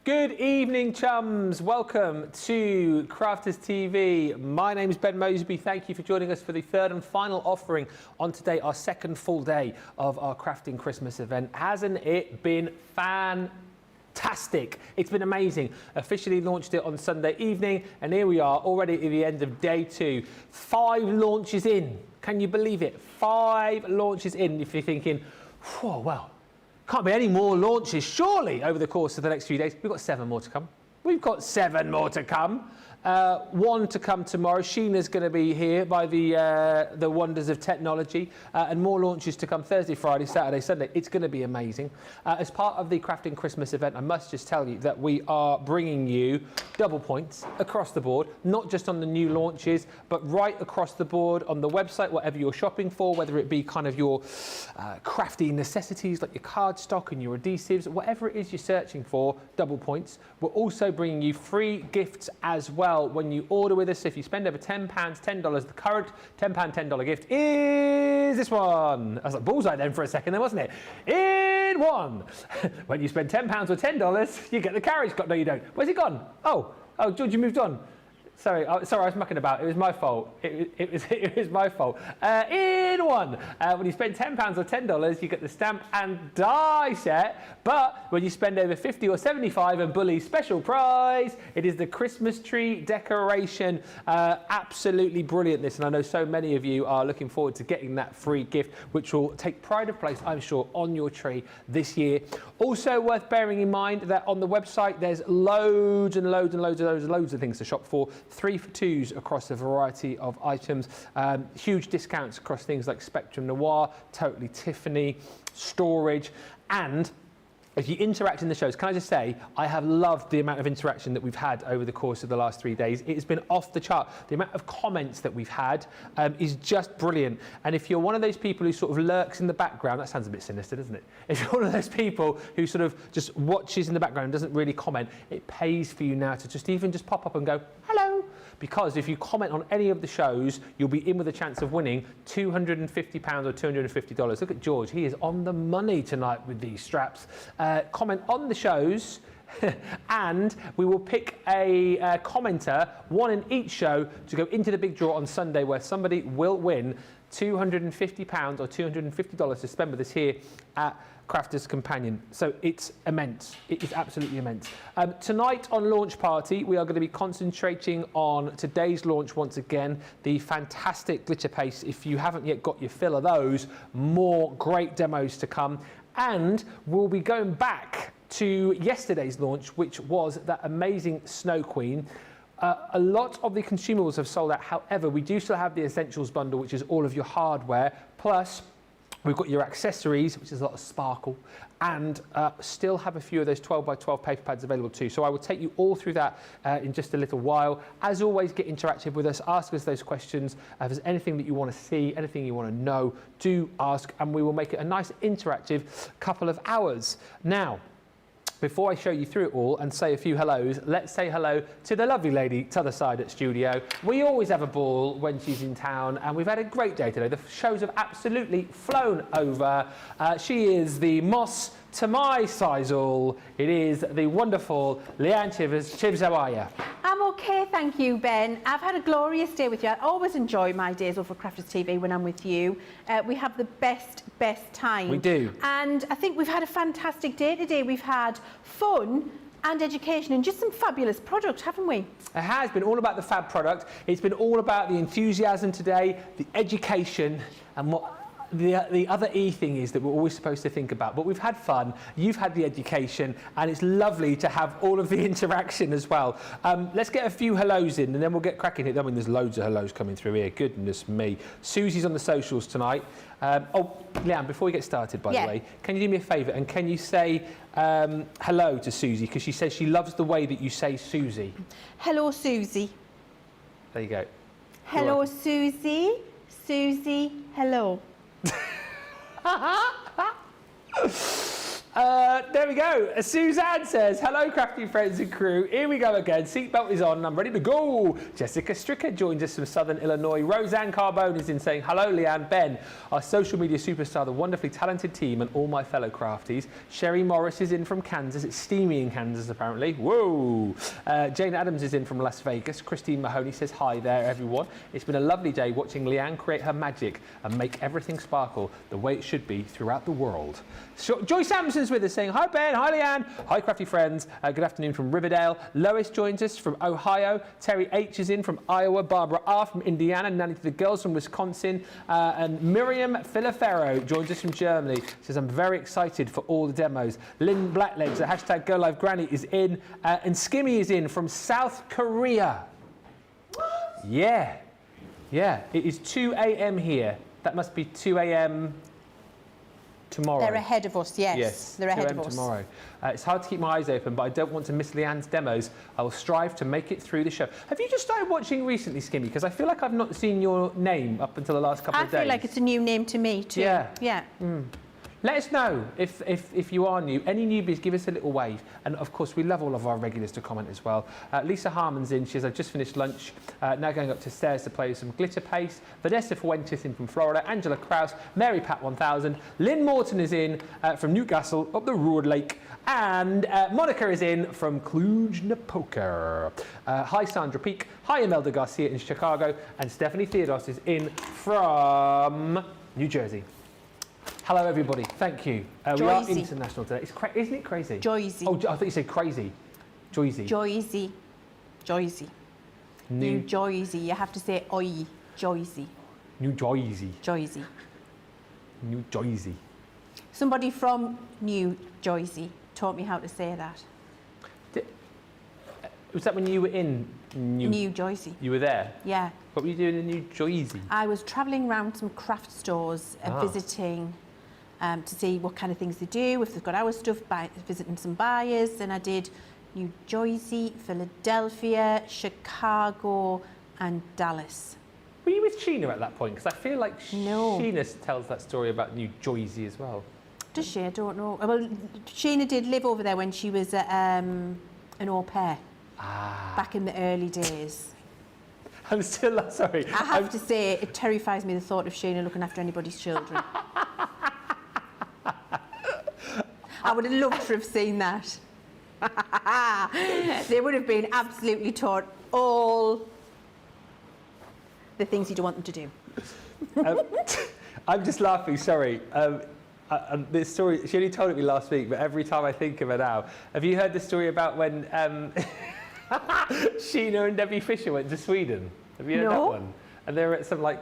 Good evening, chums. Welcome to Crafters TV. My name is Ben Moseby. Thank you for joining us for the third and final offering on today, our second full day of our Crafting Christmas event. Hasn't it been fantastic? It's been amazing. Officially launched it on Sunday evening, and here we are already at the end of day 2. 5 launches in. Can you believe it? 5 launches in. If you're thinking, whoa, well, can't be any more launches, surely, over the course of the next few days. We've got 7 more to come. We've got 7 more to come. 1 to come tomorrow. Sheena's going to be here by the wonders of technology, and more launches to come Thursday, Friday, Saturday, Sunday. It's going to be amazing. As part of the Crafting Christmas event, I must just tell you that we are bringing you double points across the board, not just on the new launches, but right across the board on the website, whatever you're shopping for, whether it be kind of your crafty necessities like your cardstock and your adhesives, whatever it is you're searching for, double points. We're also bringing you free gifts as well when you order with us. If you spend over £10, $10, the current £10, $10 gift is this one. I was like bullseye then for a second there, wasn't it? In one. When you spend £10 or $10, you get the carriage clock. No, you don't. Where's it gone? Oh, George, you moved on. Sorry, I was mucking about. It was my fault. It was my fault. In one, when you spend £10 or $10, you get the stamp and die set. But when you spend over 50 or 75, and Bully's special prize, it is the Christmas tree decoration. Absolutely brilliant, this, and I know so many of you are looking forward to getting that free gift, which will take pride of place, I'm sure, on your tree this year. Also worth bearing in mind that on the website there's loads and loads and loads and loads and loads of things to shop for. 3 for 2s across a variety of items. Huge discounts across things like Spectrum Noir, Totally Tiffany, Storage, and if you interact in the shows, can I just say, I have loved the amount of interaction that we've had over the course of the last 3 days. It has been off the chart. The amount of comments that we've had is just brilliant. And if you're one of those people who sort of lurks in the background, that sounds a bit sinister, doesn't it? If you're one of those people who sort of just watches in the background and doesn't really comment, it pays for you now to just even just pop up and go, hello. Because if you comment on any of the shows, you'll be in with a chance of winning £250 or $250. Look at George, he is on the money tonight with these straps. Comment on the shows and we will pick a commenter, 1 in each show, to go into the big draw on Sunday, where somebody will win £250 or $250 to spend with us here at Crafters Companion. So it's immense. It is absolutely immense. Tonight on Launch Party, we are going to be concentrating on today's launch once again, the fantastic glitter paste. If you haven't yet got your fill of those, more great demos to come. And we'll be going back to yesterday's launch, which was that amazing Snow Queen. A lot of the consumables have sold out. However, we do still have the Essentials bundle, which is all of your hardware, plus we've got your accessories, which is a lot of sparkle, and still have a few of those 12 by 12 paper pads available too. So I will take you all through that in just a little while. As always, get interactive with us, ask us those questions. If there's anything that you want to see, anything you want to know, do ask, and we will make it a nice interactive couple of hours. Now, before I show you through it all and say a few hellos, let's say hello to the lovely lady to the other side at studio. We always have a ball when she's in town, and we've had a great day today. The shows have absolutely flown over. She is the Moss to my Sizel. It is the wonderful Leann Chivers. Chivs, how are you? I'm okay, thank you, Ben. I've had a glorious day with you. I always enjoy my days over Crafters TV when I'm with you. We have the best time. We do. And I think we've had a fantastic day today. We've had fun and education and just some fabulous product, haven't we? It has been all about the fab product. It's been all about the enthusiasm today, the education, and what the other E thing is that we're always supposed to think about. But we've had fun, you've had the education, and it's lovely to have all of the interaction as well. Let's get a few hellos in and then we'll get cracking here. I mean, there's loads of hellos coming through here, goodness me. Susie's on the socials tonight. Oh, Leann, before we get started, by the way, can you do me a favour and can you say hello to Susie? Because she says she loves the way that you say Susie. Hello, Susie. There you go. Hello, Susie. Susie, hello. There we go. Suzanne says, hello, crafty friends and crew. Here we go again. Seatbelt is on. I'm ready to go. Jessica Stricker joins us from Southern Illinois. Roseanne Carbone is in saying, hello, Leanne, Ben, our social media superstar, the wonderfully talented team, and all my fellow crafties. Sherry Morris is in from Kansas. It's steamy in Kansas, apparently. Whoa. Jane Adams is in from Las Vegas. Christine Mahoney says, hi there, everyone. It's been a lovely day watching Leanne create her magic and make everything sparkle the way it should be throughout the world. So, Joy Sampson's with us saying, hi Ben, hi Leanne, hi crafty friends, good afternoon from Riverdale. Lois joins us from Ohio. Terry H is in from Iowa. Barbara R from Indiana. Nanny to the girls from Wisconsin. And Miriam Filafero joins us from Germany. Says, I'm very excited for all the demos. Lynn Blacklegs, hashtag Girl Live Granny is in. And Skimmy is in from South Korea. Yeah, it is 2 a.m. here. That must be 2 a.m. tomorrow. They're ahead of us, yes. Yes, they're ahead of us. tomorrow. It's hard to keep my eyes open, but I don't want to miss Leanne's demos. I will strive to make it through the show. Have you just started watching recently, Skimmy? Because I feel like I've not seen your name up until the last couple of days. I feel like it's a new name to me too. Yeah. Let us know if you are new. Any newbies, give us a little wave. And of course, we love all of our regulars to comment as well. Lisa Harmon's in. She says, I've just finished lunch. Now going up to stairs to play with some glitter paste. Vanessa Fuentes in from Florida. Angela Krause. Mary Pat 1000. Lynn Morton is in from Newcastle up the Road Lake. And Monica is in from Cluj-Napoca. Hi, Sandra Peak. Hi, Imelda Garcia in Chicago. And Stephanie Theodos is in from New Jersey. Hello, everybody. Thank you. We are international today. Isn't it crazy? Joyzy. Oh, I thought you said crazy. Joyzy. Joyzy. New Joyzy. You have to say oi. Joyzy. New Joyzy. Joyzy. New Joyzy. Somebody from New Joyzy taught me how to say that. Was that when you were in New Joyzy? You were there? Yeah. What were you doing in New Joyzy? I was travelling around some craft stores, visiting to see what kind of things they do, if they've got our stuff, visiting some buyers. And I did New Jersey, Philadelphia, Chicago and Dallas. Were you with Sheena at that point? Because I feel like Sheena tells that story about New Jersey as well. Does she? I don't know. Well, Sheena did live over there when she was an au pair back in the early days. I'm still sorry. I have to say, it terrifies me the thought of Sheena looking after anybody's children. I would have loved to have seen that. They would have been absolutely taught all the things you don't want them to do. I'm just laughing, sorry. This story, she only told it me last week, but every time I think of it now. Have you heard the story about when Sheena and Debbie Fisher went to Sweden? Have you heard that one? And they were at some, like,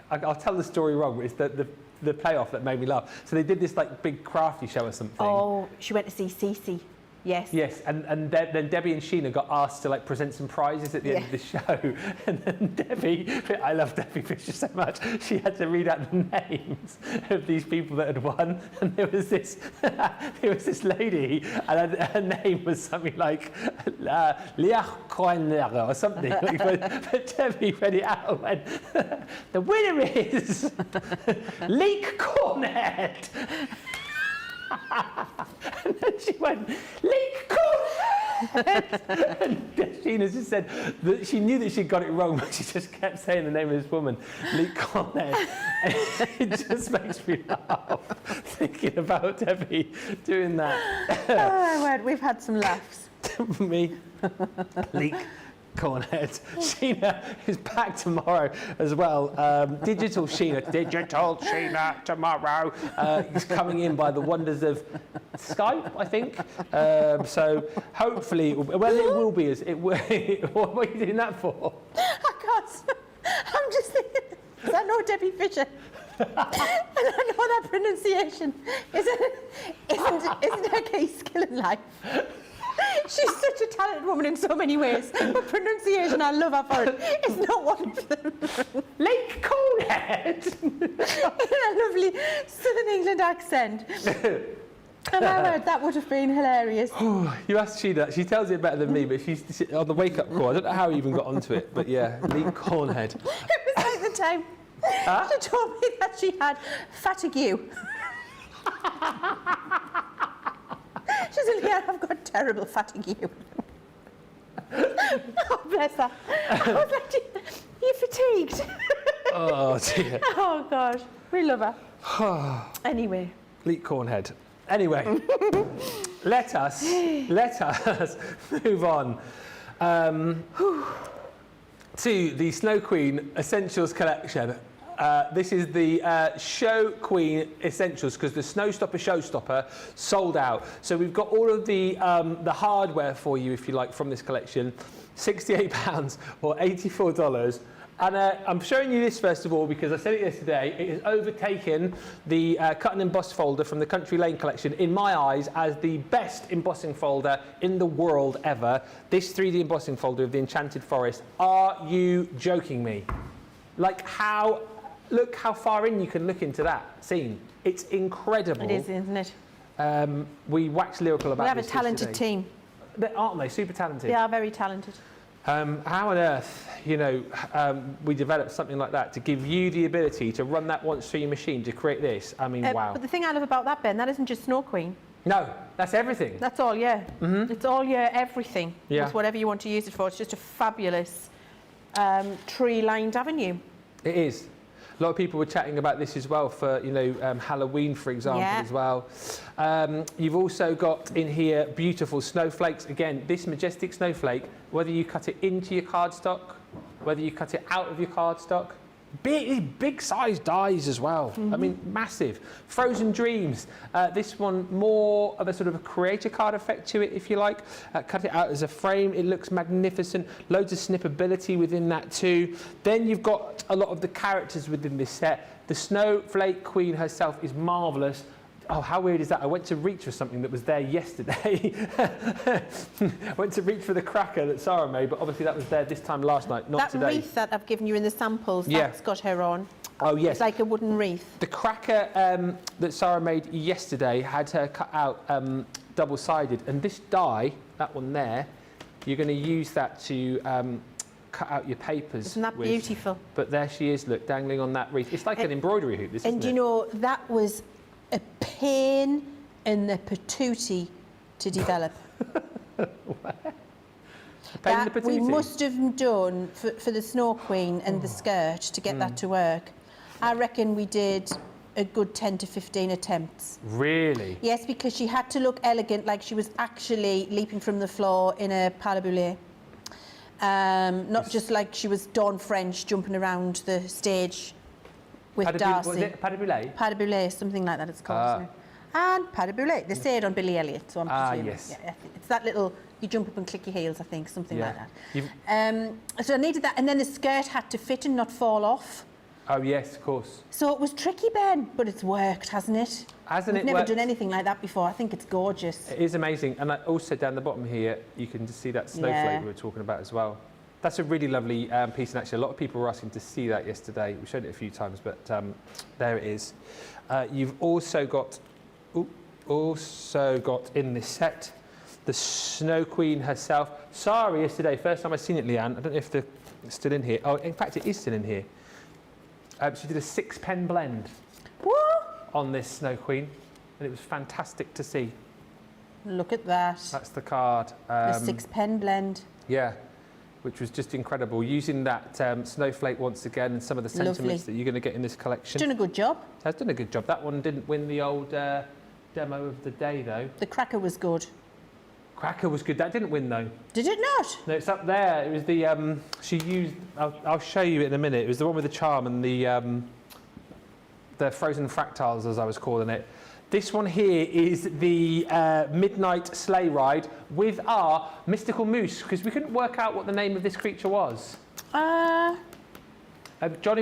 I'll tell the story wrong, but it's the payoff that made me laugh. So they did this, like, big crafty show or something. Oh, she went to see Cece. Yes. Yes, and then Debbie and Sheena got asked to like present some prizes at the end of the show, and then Debbie, I love Debbie Fisher so much, she had to read out the names of these people that had won, and there was this lady, and her name was something like Liach Koinler or something, but Debbie read it out and went, the winner is Leek Cornet. And then she went, Leek Cornet! And Sheena just said that she knew that she'd got it wrong, but she just kept saying the name of this woman, Leek Cornet. And it just makes me laugh thinking about Debbie doing that. Oh my word, we've had some laughs. Me, Leek Cornet. Sheena is back tomorrow as well. Digital Sheena tomorrow is coming in by the wonders of Skype, I think. So hopefully, it will be as it will. What are you doing that for? I can't. I'm just thinking. Because I know Debbie Fisher. And I know that pronunciation isn't her key skill in life. She's such a talented woman in so many ways, but pronunciation, I love her for it. It's not one of them. Lake Conehead! A lovely Southern England accent. And I heard that would have been hilarious. You asked Sheena, she tells it better than me, but she's on the wake-up call. I don't know how he even got onto it, but yeah, Lake Conehead. It was like the time she told me that she had fatigue. She said, yeah, I've got terrible fatigue. Oh, bless her. I was like, you're fatigued. Oh, dear. Oh, gosh. We love her. Anyway. Leek Cornhead. Anyway, let us move on to the Snow Queen Essentials collection. This is the Show Queen Essentials because the Snowstopper Showstopper sold out. So we've got all of the hardware for you, if you like, from this collection. £68 or $84. And I'm showing you this first of all because I said it yesterday. It has overtaken the cut and emboss folder from the Country Lane collection, in my eyes, as the best embossing folder in the world ever. This 3D embossing folder of the Enchanted Forest. Are you joking me? Like look how far in you can look into that scene. It's incredible. It is, isn't it? We waxed lyrical about this. We have a talented team. Aren't they? Super talented. They are very talented. How on earth, we developed something like that to give you the ability to run that once through your machine to create this? I mean, wow. But the thing I love about that, Ben, that isn't just Snow Queen. No, that's everything. That's all, yeah. It's all, everything. Yeah. It's whatever you want to use it for. It's just a fabulous tree-lined avenue. It is. A lot of people were chatting about this as well for, Halloween, for example, as well. You've also got in here beautiful snowflakes. Again, this majestic snowflake, whether you cut it into your cardstock, whether you cut it out of your cardstock, big size dies as well. I mean, massive. Frozen Dreams. This one, more of a sort of a creator card effect to it, if you like. Cut it out as a frame. It looks magnificent. Loads of snippability within that too. Then you've got a lot of the characters within this set. The Snowflake Queen herself is marvellous. Oh, how weird is that? I went to reach for something that was there yesterday. I went to reach for the cracker that Sara made, but obviously that was there this time last night, not today. That wreath that I've given you in the samples, that's got her on. Oh, yes. It's like a wooden wreath. The cracker that Sara made yesterday had her cut out double-sided, and this die, that one there, you're going to use that to cut out your papers. Isn't that beautiful? But there she is, look, dangling on that wreath. It's like an embroidery hoop, this, isn't it? And you know, that was a pain in the patootie to develop. We must have done for the Snow Queen and the skirt to get that to work. I reckon we did a good 10 to 15 attempts. Really? Yes, because she had to look elegant, like she was actually leaping from the floor in a pas de boule. Not just like she was Dawn French jumping around the stage with Darcy. Was it pas de boule? Pas de boule, something like that it's called, isn't it? And pas de boule. They say it on Billy Elliot, so I'm presuming. Yes. Yeah, it's that little, you jump up and click your heels, I think, something like that. So I needed that, and then the skirt had to fit and not fall off. Oh, yes, of course. So it was tricky, Ben, but it's worked, hasn't it? We've never done anything like that before. I think it's gorgeous. It is amazing. And also down the bottom here, you can just see that snowflake we were talking about as well. That's a really lovely piece, and actually a lot of people were asking to see that yesterday. We showed it a few times, but there it is. You've also got in this set the Snow Queen herself. Sara yesterday, first time I've seen it, Leanne. I don't know if it's still in here. Oh, in fact, it is still in here. She did a 6-pen blend on this Snow Queen, and it was fantastic to see. Look at that. That's the card. The 6-pen blend. Yeah, which was just incredible. Using that snowflake once again and some of the sentiments that you're going to get in this collection. Done a good job. Has done a good job. That one didn't win the old demo of the day, though. The cracker was good. Cracker was good. That didn't win, though. Did it not? No, it's up there. It was the she used. I'll show you it in a minute. It was the one with the charm and the frozen fractals, as I was calling it. This one here is the Midnight Sleigh Ride with our mystical moose, because we couldn't work out what the name of this creature was. Johnny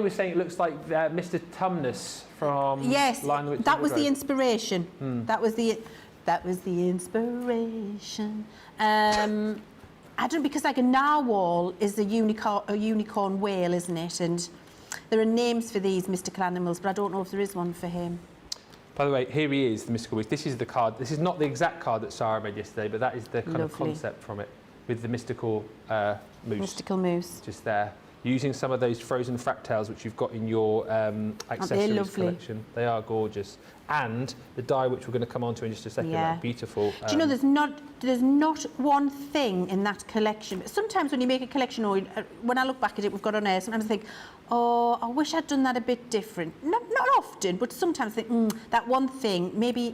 was saying it looks like Mr. Tumnus from Lion the Witch. That was the inspiration. That was the inspiration. I don't know, because like a narwhal is a unicorn whale, isn't it? And there are names for these mystical animals, but I don't know if there is one for him. By the way, here he is, the mystical moose. This is the card. This is not the exact card that Sara made yesterday, but that is the kind of concept from it, with the mystical moose. Mystical moose. Just there. using some of those frozen fractals which you've got in your accessories collection. They are gorgeous. And the die, which we're going to come on to in just a second, Yeah. beautiful. Do you know there's not one thing in that collection. Sometimes when you make a collection, or when I look back at it, we've got on air, sometimes I think, oh, I wish I'd done that a bit different. Not often, but sometimes I think, that one thing, maybe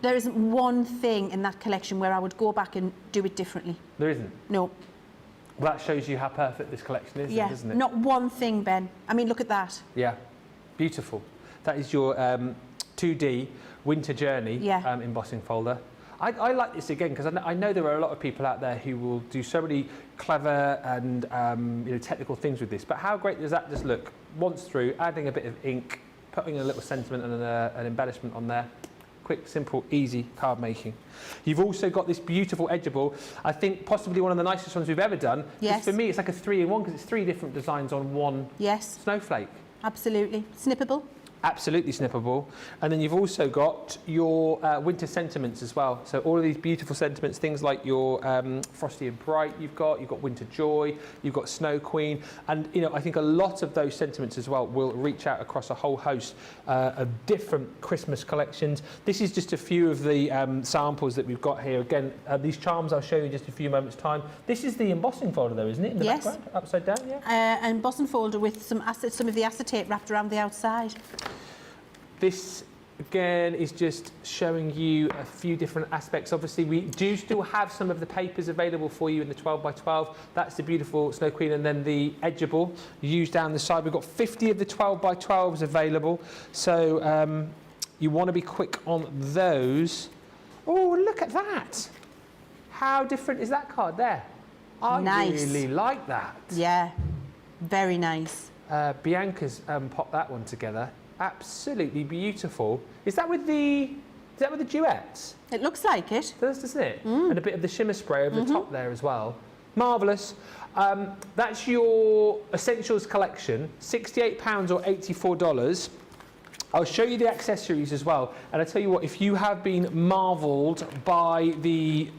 there isn't one thing in that collection where I would go back and do it differently. There isn't? No. Well, that shows you how perfect this collection is, Yeah, doesn't it? not one thing, Ben. I mean, look at that. Yeah, beautiful. That is your 2D winter journey embossing folder. I like this again because I know there are a lot of people out there who will do so many clever and technical things with this. But how great does that just look? Once through, adding a bit of ink, putting a little sentiment and an embellishment on there. Quick, simple, easy card making. You've also got this beautiful edgeable. I think possibly one of the nicest ones we've ever done. Yes. For me, it's like a 3-in-1 because it's 3 different designs on one snowflake. Absolutely. Snippable. Absolutely snippable. And then you've also got your winter sentiments as well. So all of these beautiful sentiments, things like your Frosty and Bright you've got Winter Joy, you've got Snow Queen. And, I think a lot of those sentiments as well will reach out across a whole host of different Christmas collections. This is just a few of the samples that we've got here. Again, these charms I'll show you in just a few moments' time. This is the embossing folder though, isn't it? In the background, upside down, yeah? An embossing folder with some of the acetate wrapped around the outside. This, again, is just showing you a few different aspects. Obviously, we do still have some of the papers available for you in the 12x12. That's the beautiful Snow Queen, and then the edgeable used down the side. We've got 50 of the 12x12s available, so you want to be quick on those. Oh, look at that. How different is that card there? I really like that. Yeah, very nice. Bianca's popped that one together. Absolutely beautiful. Is that with the duets? It looks like it. It does, doesn't it? And a bit of the shimmer spray over the top there as well. Marvellous. That's your Essentials collection, £68 or $84. I'll show you the accessories as well. And I tell you what, if you have been marvelled by the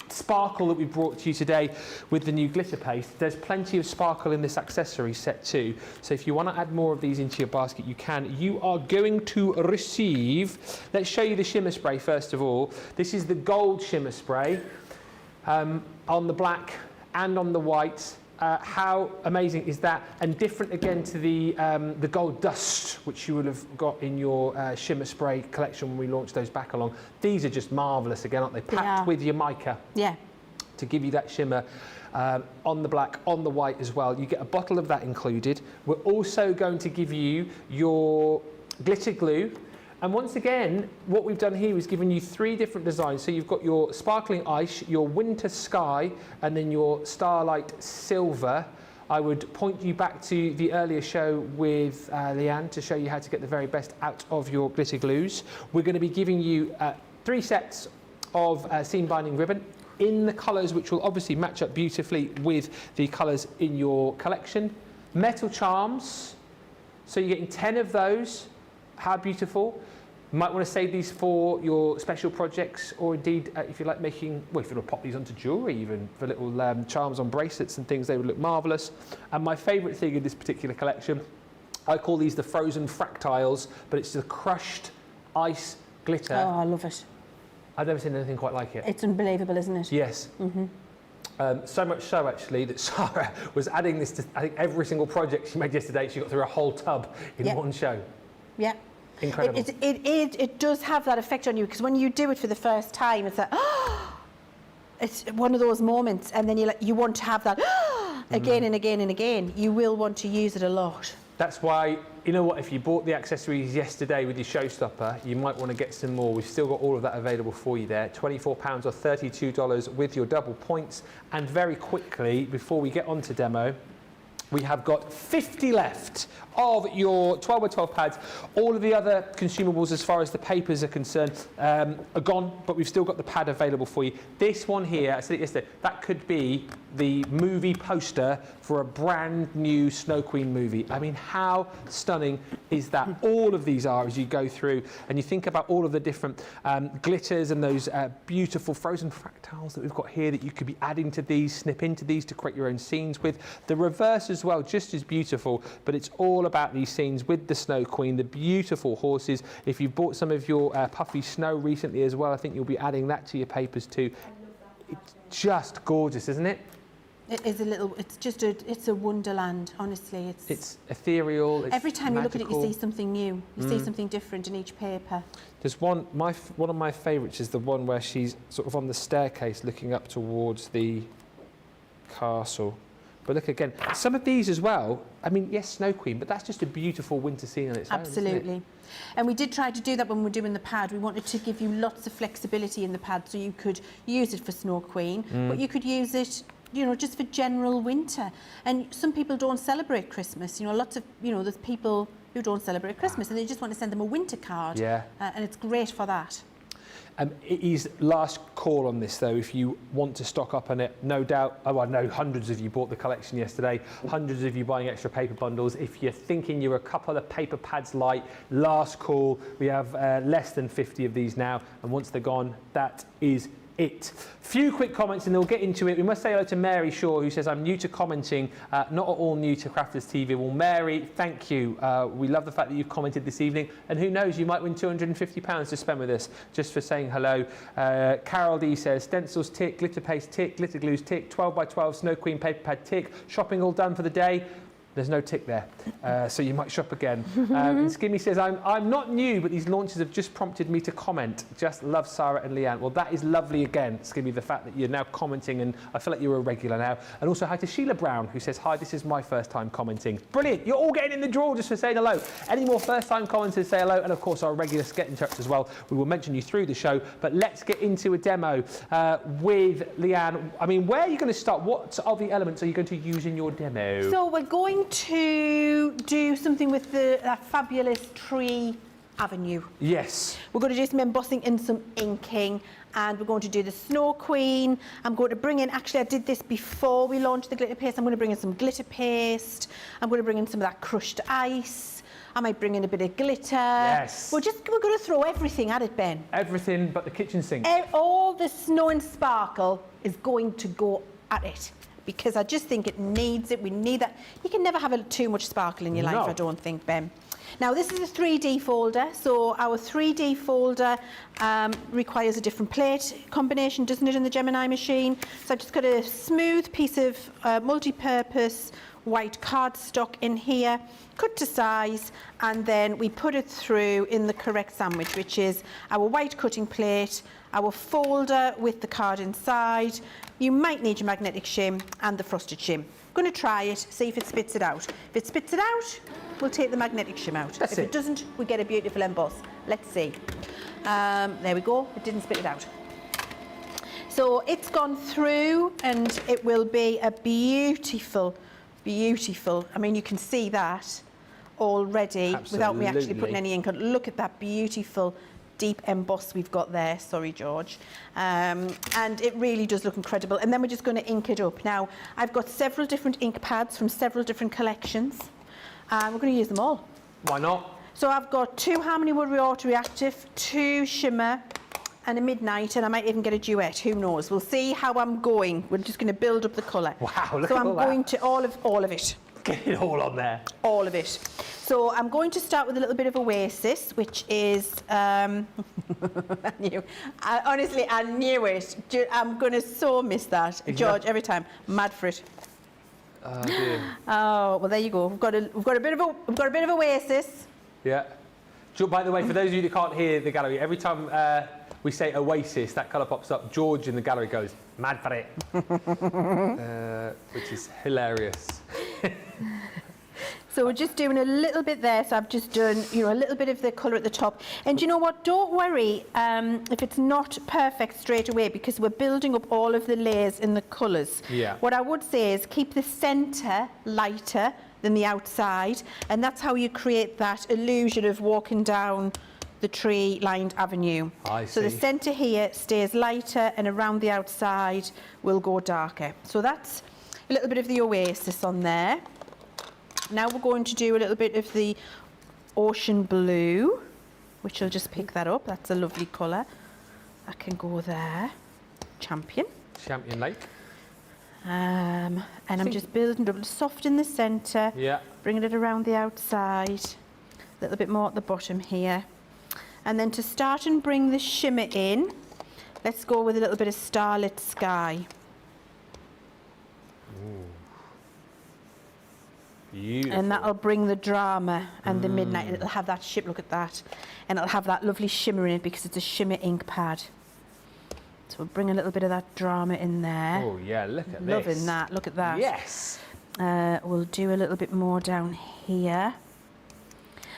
sparkle that we brought to you today with the new glitter paste, there's plenty of sparkle in this accessory set too. So if you want to add more of these into your basket, you can. You are going to receive, let's show you the shimmer spray first of all. This is the gold shimmer spray on the black and on the white. How amazing is that? And different again to the gold dust, which you would have got in your shimmer spray collection when we launched those back along. These are just marvellous again, aren't they? Packed with your mica. Yeah. To give you that shimmer on the black, on the white as well. You get a bottle of that included. We're also going to give you your glitter glue. And once again, what we've done here is given you 3 different designs. So you've got your sparkling ice, your winter sky, and then your starlight silver. I would point you back to the earlier show with Leanne to show you how to get the very best out of your glitter glues. We're going to be giving you 3 sets of seam binding ribbon in the colours which will obviously match up beautifully with the colours in your collection. Metal charms, so you're getting 10 of those. How beautiful. You might want to save these for your special projects, or indeed if you like making, well, if you want to pop these onto jewellery even, for little charms on bracelets and things, they would look marvellous. And my favourite thing in this particular collection, I call these the frozen fractiles, but it's the crushed ice glitter. Oh, I love it. I've never seen anything quite like it. It's unbelievable, isn't it? Yes. So much so, actually, that Sara was adding this to, I think, every single project she made yesterday. She got through a whole tub in one show. Yeah. Incredible. It does have that effect on you, because when you do it for the first time, it's like, it's one of those moments, and then you want to have that again and again and again. You will want to use it a lot. That's why, you know what, if you bought the accessories yesterday with your showstopper, you might want to get some more. We've still got all of that available for you there. £24 or $32 with your double points. And very quickly, before we get on to demo, we have got 50 left of your 12x12 pads. All of the other consumables, as far as the papers are concerned, are gone, but we've still got the pad available for you. This one here, I said it yesterday, that could be the movie poster for a brand new Snow Queen movie. I mean, how stunning is that all of these are, as you go through and you think about all of the different glitters and those beautiful frozen fractals that we've got here that you could be adding to these, snip into these to create your own scenes with. The reverse as well, just as beautiful, but it's all about these scenes with the Snow Queen, the beautiful horses. If you've bought some of your puffy snow recently as well, I think you'll be adding that to your papers too. It's just gorgeous, isn't it? It is a little, it's a wonderland, honestly. It's ethereal, it's every time magical. you look at it, you see something new. You see something different in each paper. There's one of my favourites is the one where she's sort of on the staircase looking up towards the castle. But look again, some of these as well, I mean, yes, Snow Queen, but that's just a beautiful winter scene on its own. Absolutely. And we did try to do that when we were doing the pad. We wanted to give you lots of flexibility in the pad so you could use it for Snow Queen, but you could use it, you know, just for general winter. And some people don't celebrate Christmas. You know, lots of, you know, there's people who don't celebrate Christmas and they just want to send them a winter card. Yeah. And it's great for that. It is last call on this though, if you want to stock up on it, no doubt. Oh, I know hundreds of you bought the collection yesterday, hundreds of you buying extra paper bundles. If you're thinking you're a couple of paper pads light, last call. We have less than 50 of these now, and once they're gone, that is it. Few quick comments and then we'll get into it. We must say hello to Mary Shaw, who says, I'm new to commenting, not at all new to Crafters TV. Well, Mary, thank you. We love the fact that you've commented this evening, and who knows, you might win £250 to spend with us just for saying hello. Carol D says, stencils tick, glitter paste tick, glitter glues tick, 12x12 Snow Queen paper pad tick, shopping all done for the day. There's no tick there, so you might shop again. And Skimmy says, I'm not new, but these launches have just prompted me to comment. Just love Sara and Leann. Well, that is lovely again, Skimmy, the fact that you're now commenting, and I feel like you're a regular now. And also hi to Sheila Brown, who says, hi, this is my first time commenting. Brilliant, you're all getting in the draw just for saying hello. Any more first time commenters, say hello, and of course our regulars get in touch as well. We will mention you through the show, but let's get into a demo with Leann. I mean, where are you going to start? What are the elements are you going to use in your demo? So we're going to do something with that fabulous tree avenue. Yes. We're going to do some embossing and some inking, and we're going to do the Snow Queen. I'm going to bring in, actually I did this before we launched the glitter paste, I'm going to bring in some glitter paste, I'm going to bring in some of that crushed ice, I might bring in a bit of glitter. Yes. We're going to throw everything at it, Ben. Everything but the kitchen sink. All the snow and sparkle is going to go at it, because I just think it needs it. We need that. You can never have too much sparkle in your life, I don't think, Ben. Now, this is a 3D folder, so our 3D folder requires a different plate combination, doesn't it, in the Gemini machine? So I've just got a smooth piece of multi-purpose white cardstock in here, cut to size, and then we put it through in the correct sandwich, which is our white cutting plate, our folder with the card inside. You might need your magnetic shim and the frosted shim. I'm going to try it, see if it spits it out. If it spits it out, we'll take the magnetic shim out. If it doesn't, we get a beautiful emboss. Let's see. There we go. It didn't spit it out. So it's gone through, and it will be a beautiful, beautiful. I mean, you can see that already. Absolutely. Without me actually putting any ink on. Look at that beautiful deep emboss we've got there. Sorry, George. And it really does look incredible. And then we're just going to ink it up. Now, I've got several different ink pads from several different collections. We're going to use them all. Why not? So I've got 2 Harmony Wood Autoreactive, 2 Shimmer, and a Midnight, and I might even get a Duet. Who knows? We'll see how I'm going. We're just going to build up the colour. Wow, look at all that. So I'm going to all of it. Get it all on there. All of it. So I'm going to start with a little bit of Oasis, which is, I knew it. I'm going to so miss that. Exactly. George, every time, mad for it. Oh dear. Oh, well, there you go. We've got a bit of Oasis. Yeah. By the way, for those of you that can't hear the gallery, every time we say Oasis, that colour pops up. George in the gallery goes, mad for it. Which is hilarious. So we're just doing a little bit there. So I've just done, you know, a little bit of the colour at the top. And you know what? Don't worry if it's not perfect straight away, because we're building up all of the layers in the colours. Yeah. What I would say is keep the centre lighter than the outside, and that's how you create that illusion of walking down the tree-lined avenue. I see. So the centre here stays lighter, and around the outside will go darker. So that's a little bit of the Oasis on there. Now we're going to do a little bit of the ocean blue, which I'll just pick that up. That's a lovely colour. That can go there. Champion. Champion Lake. And I'm just building up soft in the centre. Yeah. Bringing it around the outside. A little bit more at the bottom here. And then to start and bring the shimmer in, let's go with a little bit of Starlit Sky. Ooh. Beautiful. And that'll bring the drama and the midnight. And it'll have that shimmer, look at that. And it'll have that lovely shimmer in it because it's a shimmer ink pad. So we'll bring a little bit of that drama in there. Oh yeah, look at this. Loving that, look at that. Yes. We'll do a little bit more down here.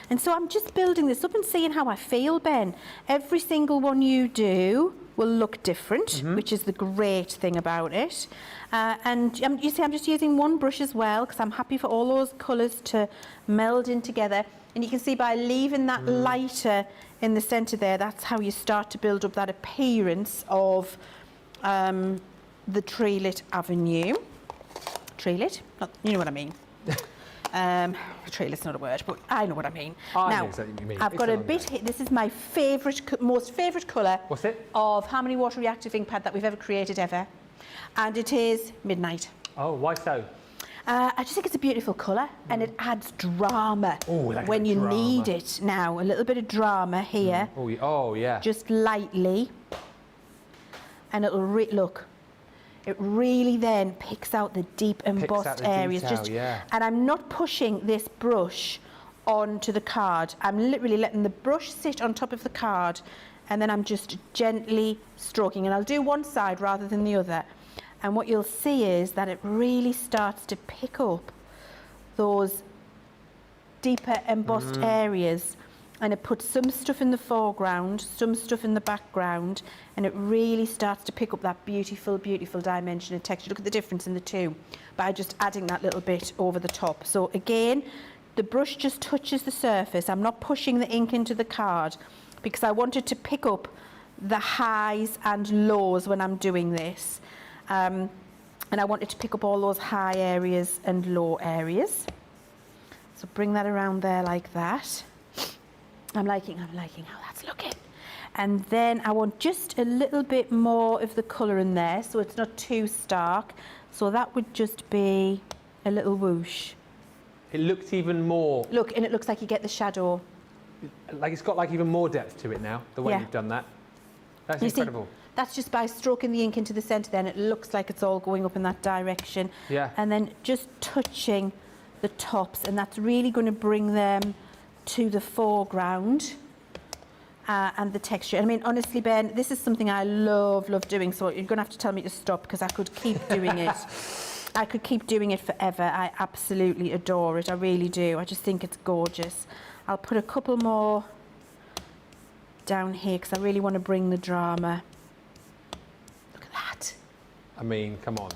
And so I'm just building this up and seeing how I feel, Ben. Every single one you do will look different, which is the great thing about it. And you see, I'm just using one brush as well because I'm happy for all those colours to meld in together. And you can see by leaving that lighter in the centre there, that's how you start to build up that appearance of the tree-lit avenue. Tree-lit? You know what I mean. Tree-lit's not a word, but I know what I mean. I now, know exactly what you mean. I've got a bit here. This is my most favourite colour. What's it? Of how many water reactive ink pad that we've ever created ever. And it is Midnight. Oh, why so? I just think it's a beautiful colour and it adds drama when you need it. Now, a little bit of drama here. Oh, yeah. Just lightly. And it'll look. It really then picks out the deep embossed areas. Detail, and I'm not pushing this brush onto the card. I'm literally letting the brush sit on top of the card and then I'm just gently stroking. And I'll do one side rather than the other. And what you'll see is that it really starts to pick up those deeper embossed areas. And it puts some stuff in the foreground, some stuff in the background, and it really starts to pick up that beautiful, beautiful dimension and texture. Look at the difference in the two by just adding that little bit over the top. So again, the brush just touches the surface. I'm not pushing the ink into the card because I wanted to pick up the highs and lows when I'm doing this. And I wanted to pick up all those high areas and low areas. So bring that around there like that. I'm liking how that's looking. And then I want just a little bit more of the colour in there so it's not too stark. So that would just be a little whoosh. It looks even more... Look, and it looks like you get the shadow. Like it's got like even more depth to it now, the way you've done that. That's incredible. See, that's just by stroking the ink into the centre then. It looks like it's all going up in that direction. Yeah. And then just touching the tops, and that's really going to bring them to the foreground and the texture. I mean, honestly, Ben, this is something I love doing, so you're going to have to tell me to stop because I could keep doing it. I could keep doing it forever. I absolutely adore it. I really do. I just think it's gorgeous. I'll put a couple more down here because I really want to bring the drama. Look at that. I mean, come on.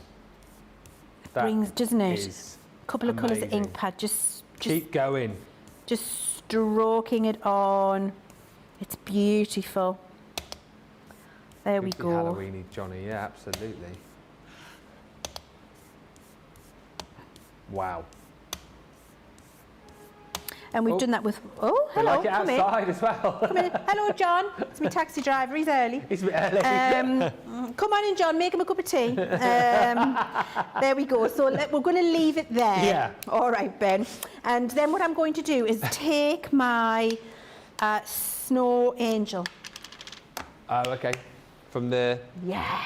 That brings, doesn't it? A couple of colours of ink pad. Just keep going. Just stroking it on. It's beautiful. There we go. Halloweeny, Johnny. Yeah, absolutely. Wow. And we've done that with... Oh, hello. We like it outside as well. Come in. Hello, John. It's my taxi driver. He's early. He's a bit early. Come on in, John. Make him a cup of tea. There we go. So we're going to leave it there. Yeah. All right, Ben. And then what I'm going to do is take my Snow Angel. Oh, okay. From the... Yeah.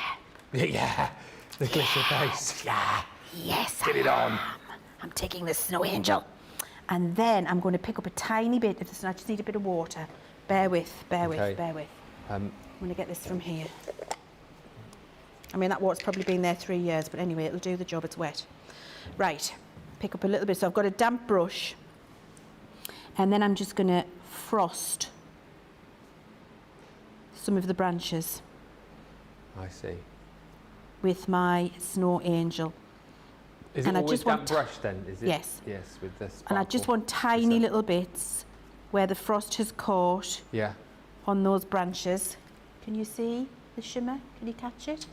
Yeah. The glitter face. Yeah. Yes, Get it on. I'm taking the Snow Angel. And then I'm going to pick up a tiny bit of this, and I just need a bit of water. Bear with. I'm going to get this from here. I mean, that water's probably been there 3 years, but anyway, it'll do the job, it's wet. Right, pick up a little bit. So I've got a damp brush, and then I'm just going to frost some of the branches. I see. With my Snow Angel. Is it always damp brush then? Is it? Yes. Yes, with this. And I just want tiny little bits where the frost has caught on those branches. Can you see the shimmer? Can you catch it?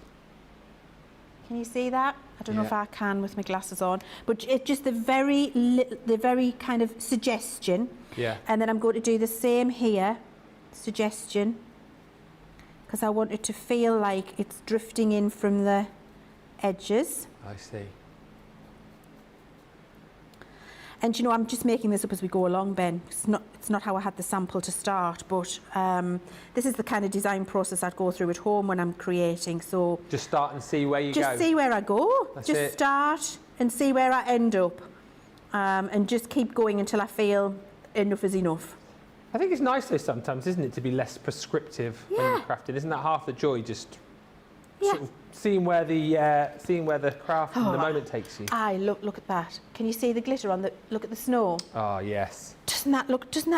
Can you see that? I don't know if I can with my glasses on, but it's just the very kind of suggestion. Yeah. And then I'm going to do the same here, suggestion, because I want it to feel like it's drifting in from the edges. I see. And you know, I'm just making this up as we go along, Ben. It's not how I had the sample to start, but this is the kind of design process I'd go through at home when I'm creating. So just start and see where you go. Just see where I go. That's just it. Start and see where I end up, and just keep going until I feel enough is enough. I think it's nice though sometimes, isn't it, to be less prescriptive when you're crafting? Isn't that half the joy? Just sort of seeing where the craft in the moment takes you. Look at that. Can you see the glitter on the? Look at the snow. Oh yes. Doesn't that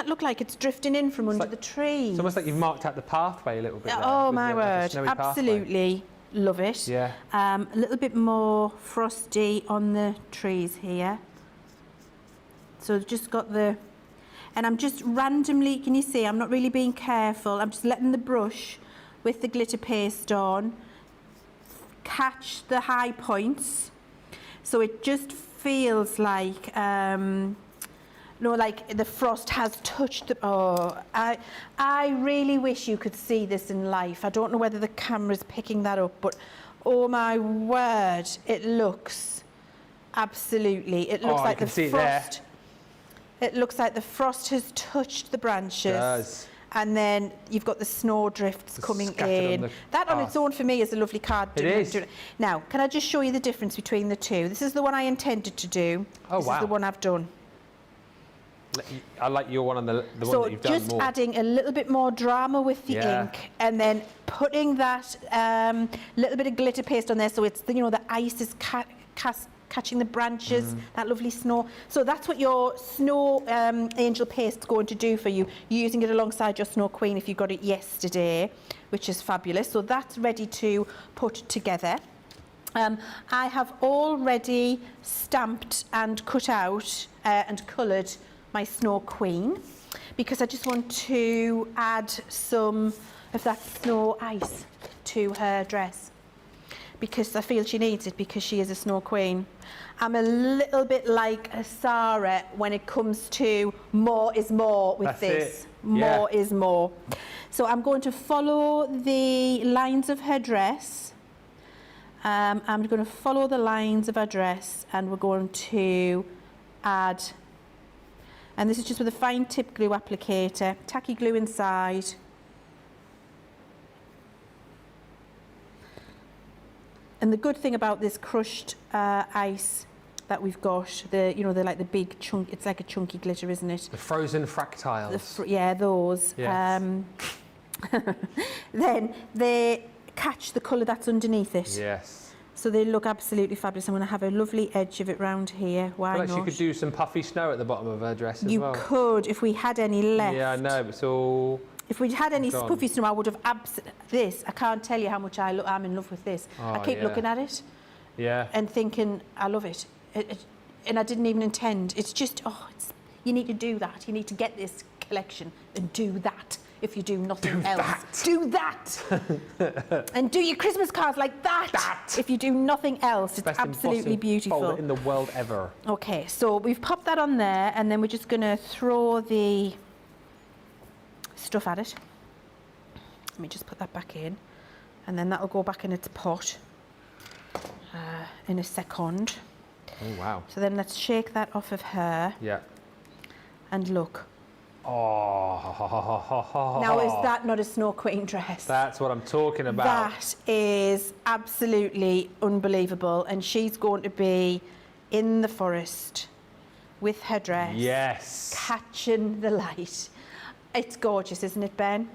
look like it's drifting in from under the trees? It's almost like you've marked out the pathway a little bit. Oh my word! Absolutely love it. Yeah. A little bit more frosty on the trees here. So I've just got the, and I'm just randomly. Can you see? I'm not really being careful. I'm just letting the brush with the glitter paste on catch the high points, so it just feels like like the frost has touched the, I really wish you could see this in life. I don't know whether the camera's picking that up, but oh my word, it looks absolutely, it looks like the frost, it looks like the frost has touched the branches. It does. And then you've got the snow drifts coming in. That on its own for me is a lovely card. It is. Now, can I just show you the difference between the two? This is the one I intended to do. Oh, this is the one I've done. I like your one on the one that you've done more. So just adding a little bit more drama with the ink, and then putting that little bit of glitter paste on there, so it's the ice is catching the branches, that lovely snow. So that's what your snow angel paste is going to do for you, using it alongside your Snow Queen if you got it yesterday, which is fabulous. So that's ready to put together. I have already stamped and cut out and coloured my Snow Queen, because I just want to add some of that snow ice to her dress, because I feel she needs it, because she is a Snow Queen. I'm a little bit like Sara when it comes to more is more with this. More is more. So I'm going to follow the lines of her dress. I'm going to follow the lines of her dress, and we're going to add, and this is just with a fine tip glue applicator, tacky glue inside. And the good thing about this crushed ice that we've got, they're like the big chunk, it's like a chunky glitter, isn't it? The frozen fractiles. Yeah, those. Yes. Then they catch the colour that's underneath it. Yes. So they look absolutely fabulous. I'm going to have a lovely edge of it round here. Why not? She could do some puffy snow at the bottom of her dress as well. You could, if we had any left. Yeah, I know, but it's all... If we'd had any puffy snow, I would have this. I can't tell you how much I'm in love with this. I keep looking at it, and thinking I love it. And I didn't even intend. It's just you need to do that. You need to get this collection and do that. If you do nothing else, do that. And do your Christmas cards like that. If you do nothing else, it's absolutely beautiful. Folder in the world ever. Okay, so we've popped that on there, and then we're just going to throw the stuff at it. Let me just put that back in, and then that'll go back in its pot in a second. Oh wow. So then let's shake that off of her. Yeah. And look. Oh. Now, is that not a Snow Queen dress? That's what I'm talking about. That is absolutely unbelievable, and she's going to be in the forest with her dress. Yes. Catching the light. It's gorgeous, isn't it, Ben?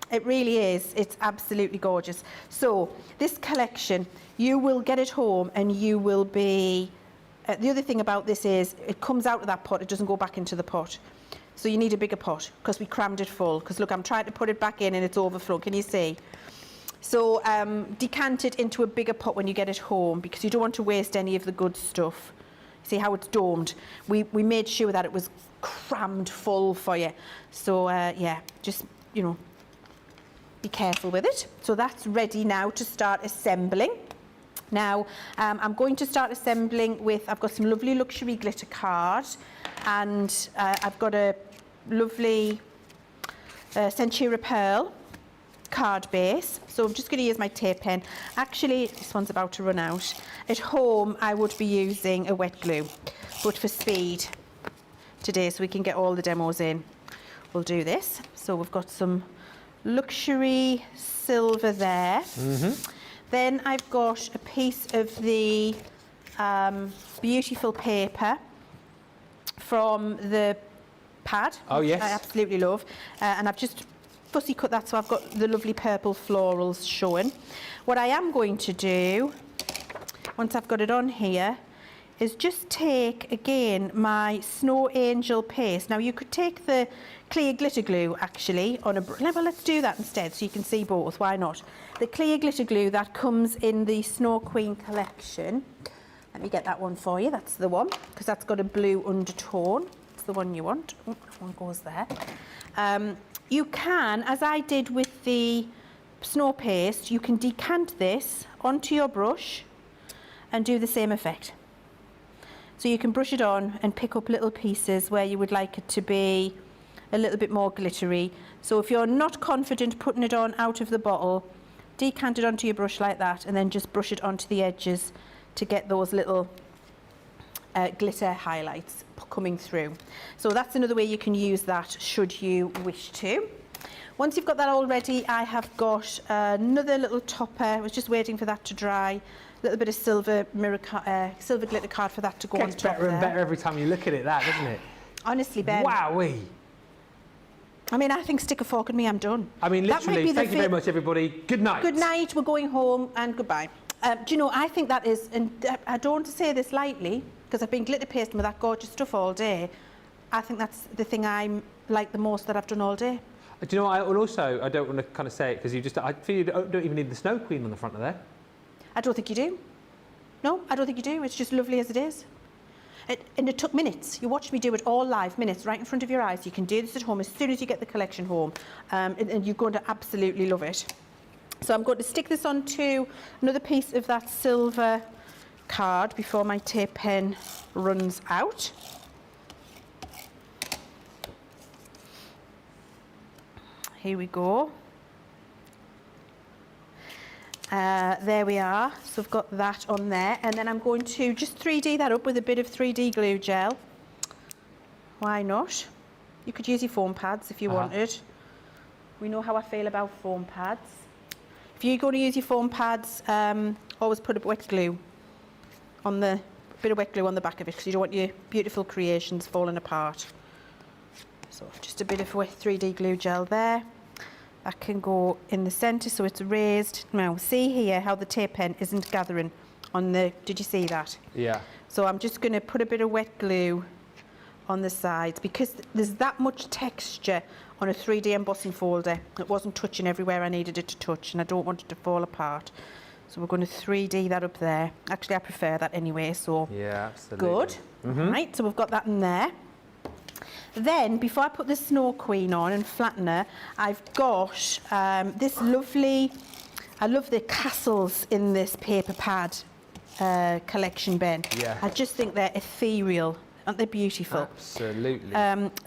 It really is. It's absolutely gorgeous. So this collection, you will get it home and you will be... the other thing about this is it comes out of that pot. It doesn't go back into the pot. So you need a bigger pot, because we crammed it full. Because look, I'm trying to put it back in and it's overflowed. Can you see? So decant it into a bigger pot when you get it home, because you don't want to waste any of the good stuff. See how it's domed? We made sure that it was crammed full for you. So yeah, just, be careful with it. So that's ready now to start assembling. Now, I'm going to start assembling with, I've got some lovely luxury glitter card, and I've got a lovely Centura Pearl card base. So I'm just going to use my tape pen. Actually, this one's about to run out. At home, I would be using a wet glue, but for speed today, so we can get all the demos in, we'll do this. So we've got some luxury silver there. Then I've got a piece of the beautiful paper from the pad. Oh, yes. I absolutely love. And I've just fussy cut that, so I've got the lovely purple florals showing. What I am going to do, once I've got it on here, is just take, again, my Snow Angel paste. Now, you could take the clear glitter glue, actually, on a... Well, let's do that instead, so you can see both. Why not? The clear glitter glue that comes in the Snow Queen collection. Let me get that one for you. That's the one, because that's got a blue undertone. It's the one you want. Oh, that one goes there. You can, as I did with the snow paste, you can decant this onto your brush and do the same effect. So you can brush it on and pick up little pieces where you would like it to be a little bit more glittery. So if you're not confident putting it on out of the bottle, decant it onto your brush like that, and then just brush it onto the edges to get those little glitter highlights coming through. So that's another way you can use that should you wish to. Once you've got that all ready, I have got another little topper. I was just waiting for that to dry. A little bit of silver silver glitter card for that to go on top. Gets better and better every time you look at it, that, doesn't it? Honestly, Ben. Wowee. I mean, I think stick a fork in me, I'm done. I mean, literally, thank you very much, everybody. Good night. Good night, we're going home, and goodbye. Do you know, I think that is, and I don't want to say this lightly, because I've been glitter pasting with that gorgeous stuff all day. I think that's the thing I'm like the most that I've done all day. Do you know what, I don't want to kind of say it, because I feel you don't even need the Snow Queen on the front of there. I don't think you do. No, I don't think you do. It's just lovely as it is. And it took minutes. You watched me do it all live, minutes, right in front of your eyes. You can do this at home as soon as you get the collection home, and you're going to absolutely love it. So I'm going to stick this onto another piece of that silver card before my tape pen runs out. Here we go. There we are. So I've got that on there, and then I'm going to just 3D that up with a bit of 3D glue gel. Why not? You could use your foam pads if you wanted. We know how I feel about foam pads. If you're going to use your foam pads, always put a wet glue on the bit of wet glue on the back of it, because you don't want your beautiful creations falling apart. So just a bit of wet 3D glue gel there. That can go in the centre so it's raised. Now see here how the tape pen isn't gathering on the, did you see that? Yeah. So I'm just going to put a bit of wet glue on the sides, because there's that much texture on a 3D embossing folder. It wasn't touching everywhere I needed it to touch, and I don't want it to fall apart. So we're going to 3D that up there. Actually, I prefer that anyway, so yeah, absolutely. Good. Right, so we've got that in there. Then, before I put the Snow Queen on and flatten her, I've got this lovely, I love the castles in this paper pad collection, Ben. Yeah. I just think they're ethereal. Aren't they beautiful? Absolutely.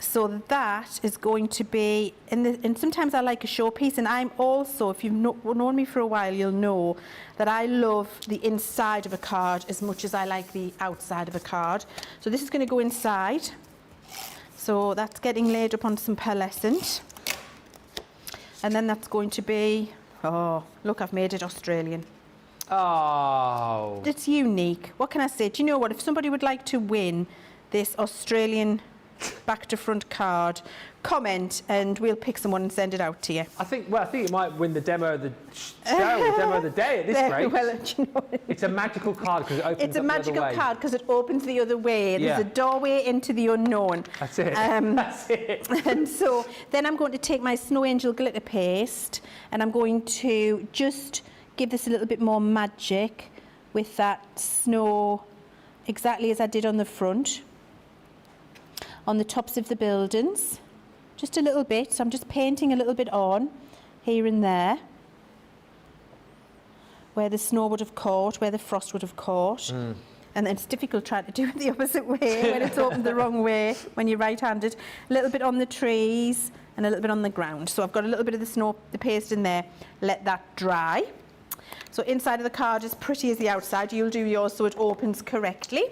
So that is going to be, and sometimes I like a showpiece, and I'm also, if you've known me for a while, you'll know that I love the inside of a card as much as I like the outside of a card. So this is going to go inside. So that's getting laid up on some pearlescent. And then that's going to be, oh, look, I've made it Australian. Oh. It's unique. What can I say? Do you know what? If somebody would like to win this Australian back to front card, comment and we'll pick someone and send it out to you. I think it might win the demo of the show, the demo of the day at this rate. Well, you know, it's a magical card because it opens it's a up magical the other way. card because it opens the other way. Yeah. There's a doorway into the unknown. That's it. That's it. And so then I'm going to take my Snow Angel glitter paste and I'm going to just give this a little bit more magic with that snow, exactly as I did on the front, on the tops of the buildings. Just a little bit, so I'm just painting a little bit on here and there where the snow would have caught, where the frost would have caught. And then it's difficult trying to do it the opposite way when it's opened the wrong way, when you're right-handed. A little bit on the trees and a little bit on the ground. So I've got a little bit of the paste in there, let that dry. So inside of the card is pretty as the outside. You'll do yours so it opens correctly.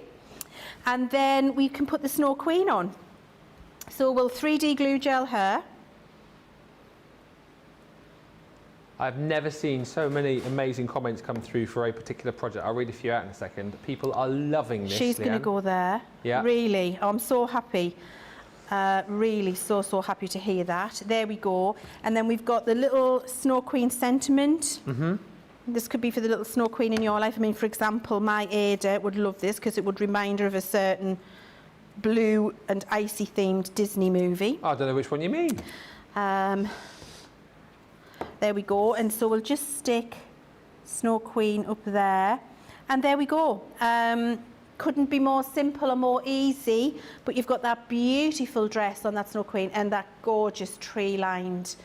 And then we can put the Snow Queen on. So we'll 3D glue gel her. I've never seen so many amazing comments come through for a particular project. I'll read a few out in a second. People are loving this. She's going to go there. Yeah. Really. Oh, I'm so happy. Really so happy to hear that. There we go. And then we've got the little Snow Queen sentiment. This could be for the little Snow Queen in your life. I mean, for example, my Ada would love this because it would remind her of a certain blue and icy themed Disney movie. I don't know which one you mean. There we go. And so we'll just stick Snow Queen up there. And there we go. Couldn't be more simple or more easy, but you've got that beautiful dress on that Snow Queen and that gorgeous tree-lined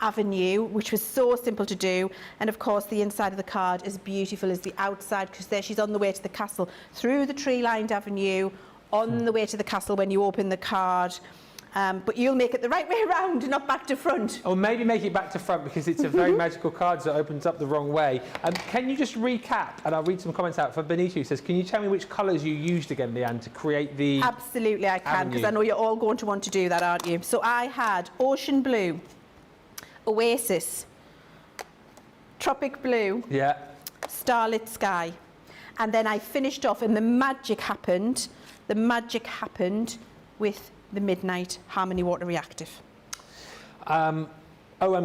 avenue, which was so simple to do. And of course, the inside of the card is beautiful as the outside, because there she's on the way to the castle, through the tree-lined avenue, on the way to the castle when you open the card. But you'll make it the right way around, not back to front. Or maybe make it back to front, because it's a very magical card, so it opens up the wrong way. Can you just recap, and I'll read some comments out for Benito, who says, can you tell me which colours you used again, Leanne, to create the Absolutely, I can, because I know you're all going to want to do that, aren't you? So I had Ocean Blue, Oasis, Tropic Blue, yeah, Starlit Sky. And then I finished off, and the magic happened with the Midnight Harmony Water Reactive. OM